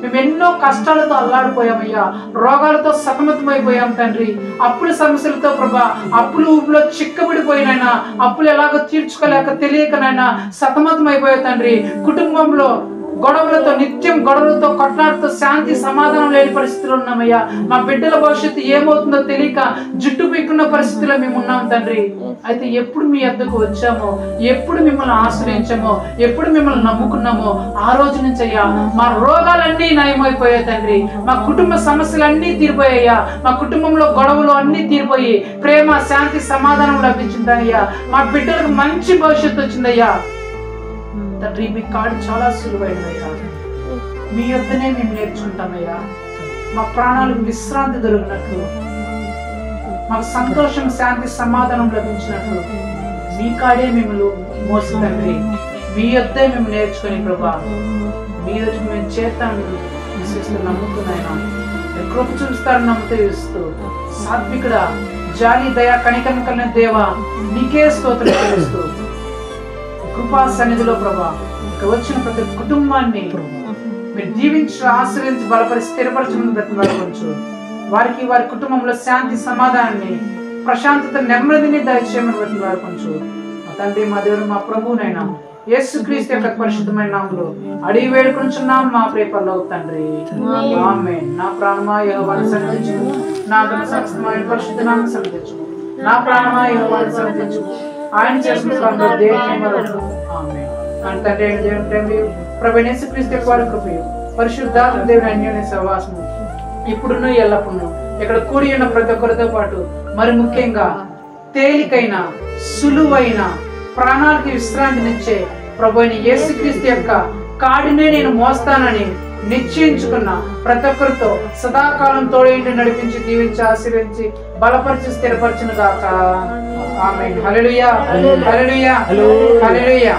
మేము ఎన్నో కష్టాలతో అల్లాడిపోయామయ్యా, రోగాలతో సతమతమైపోయాం తండ్రి. అప్పుల సమస్యలతో ప్రభా, అప్పులు ఊపిలో చిక్కబడిపోయినైనా, అప్పులు ఎలాగో తీర్చుకోలేక తెలియకనైనా సతమతం అయిపోయా తండ్రి. కుటుంబంలో గొడవలతో, నిత్యం గొడవలతో, కొట్లాడుతూ శాంతి సమాధానం లేని పరిస్థితులు ఉన్నామయ్యా. మా బిడ్డల భవిష్యత్తు ఏమవుతుందో తెలియక జుట్టు పీక్కున్న పరిస్థితిలో మేము ఉన్నాం తండ్రి. అయితే ఎప్పుడు మీ వద్దకు వచ్చామో, ఎప్పుడు మిమ్మల్ని ఆశ్రయించామో, ఎప్పుడు మిమ్మల్ని నమ్ముకున్నామో ఆ రోజు నుంచి అయ్యా మా రోగాలన్నీ నయమైపోయాయి తండ్రి. మా కుటుంబ సమస్యలన్నీ తీరిపోయాయ్యా. మా కుటుంబంలో గొడవలు అన్నీ తీరిపోయి ప్రేమ, శాంతి, సమాధానం లభించిందయ్యా. మా బిడ్డలకు మంచి భవిష్యత్తు వచ్చిందయ్యా తండ్రి. మీ కార్డు చాలా సులువైనదయ్యా. మీ యొద్దనే మేము నేర్చుకుంటామయ్యా. మా ప్రాణాలకు విశ్రాంతి దొరికినట్లు, మాకు సంతోషం, శాంతి, సమాధానం లభించినట్లు మీ కాడే మిమ్మల్ని మోసి తండ్రి. మీ యొద్దే మేము నేర్చుకుని ప్రభా, మీ యొద్ద మేము చేస్తాను విశ్వసిస్తూ నమ్ముతున్నాయినా. కృప చూస్తారని నమ్ముతూ ఇస్తూ సాత్వికుడ, జాలి, దయ, కనికరం కలిగిన దేవా నీకే స్తోత్రం చేస్తూ కృపా సన్నిధిలో ప్రభా ఇక్కడ వచ్చిన ప్రతి కుటుంబాన్ని మీరు దీవించి, ఆశ్రయించి, బలపరిచి, స్థిరపరచమని బ్రతిమలాడవచ్చు. వారికి, వారి కుటుంబంలో శాంతి, సమాధానాన్ని, ప్రశాంతత, నెమ్మదిని దయచేయమని బ్రతిమలాడవచ్చు. మా తండ్రి, మా దేవుడు, మా ప్రభువునైనా యేసుక్రీస్తు యొక్క పరిశుద్ధమైన నామములో అడిగి వేడుకొనుచున్నాం మా ప్రియ పరలోక తండ్రి. ఆమేన్. నా ప్రాణమా యెహోవాను సన్నిధించుము, నా సమస్తమైన పరిశుద్ధ నామమును సన్నిధించుము. నా ప్రాణమా యెహోవాను సన్నిధించుము, ఆయన చేసిన స్వర్గ దేవుని వలన. ఆమేన్. మన తండ్రి అయిన దేవుని ప్రేమయు, ప్రభువైన యేసుక్రీస్తు యొక్క వారి కృపయు, పరిశుద్ధాత్మ దేవుని అన్యోన్య సహవాసము ఇప్పుడును ఎల్లప్పుడూ ఇక్కడ కూడి ఉన్న ప్రతి ఒక్కరితో పాటు, మరి ముఖ్యంగా తేలికైన, సులువైన, ప్రాణాలకి విశ్రాంతినిచ్చే ప్రభువైన యేసుక్రీస్తు యొక్క కాడినే నేను మోస్తానని నిశ్చయించుకున్న ప్రతి ఒక్కరితో సదాకాలం తోడేంటి నడిపించి, దీవించి, ఆశీర్వదించి, బలపరిచి, స్థిరపరచును గాక. ఆమేన్. హల్లెలూయా, హల్లెలూయా, హల్లెలూయా.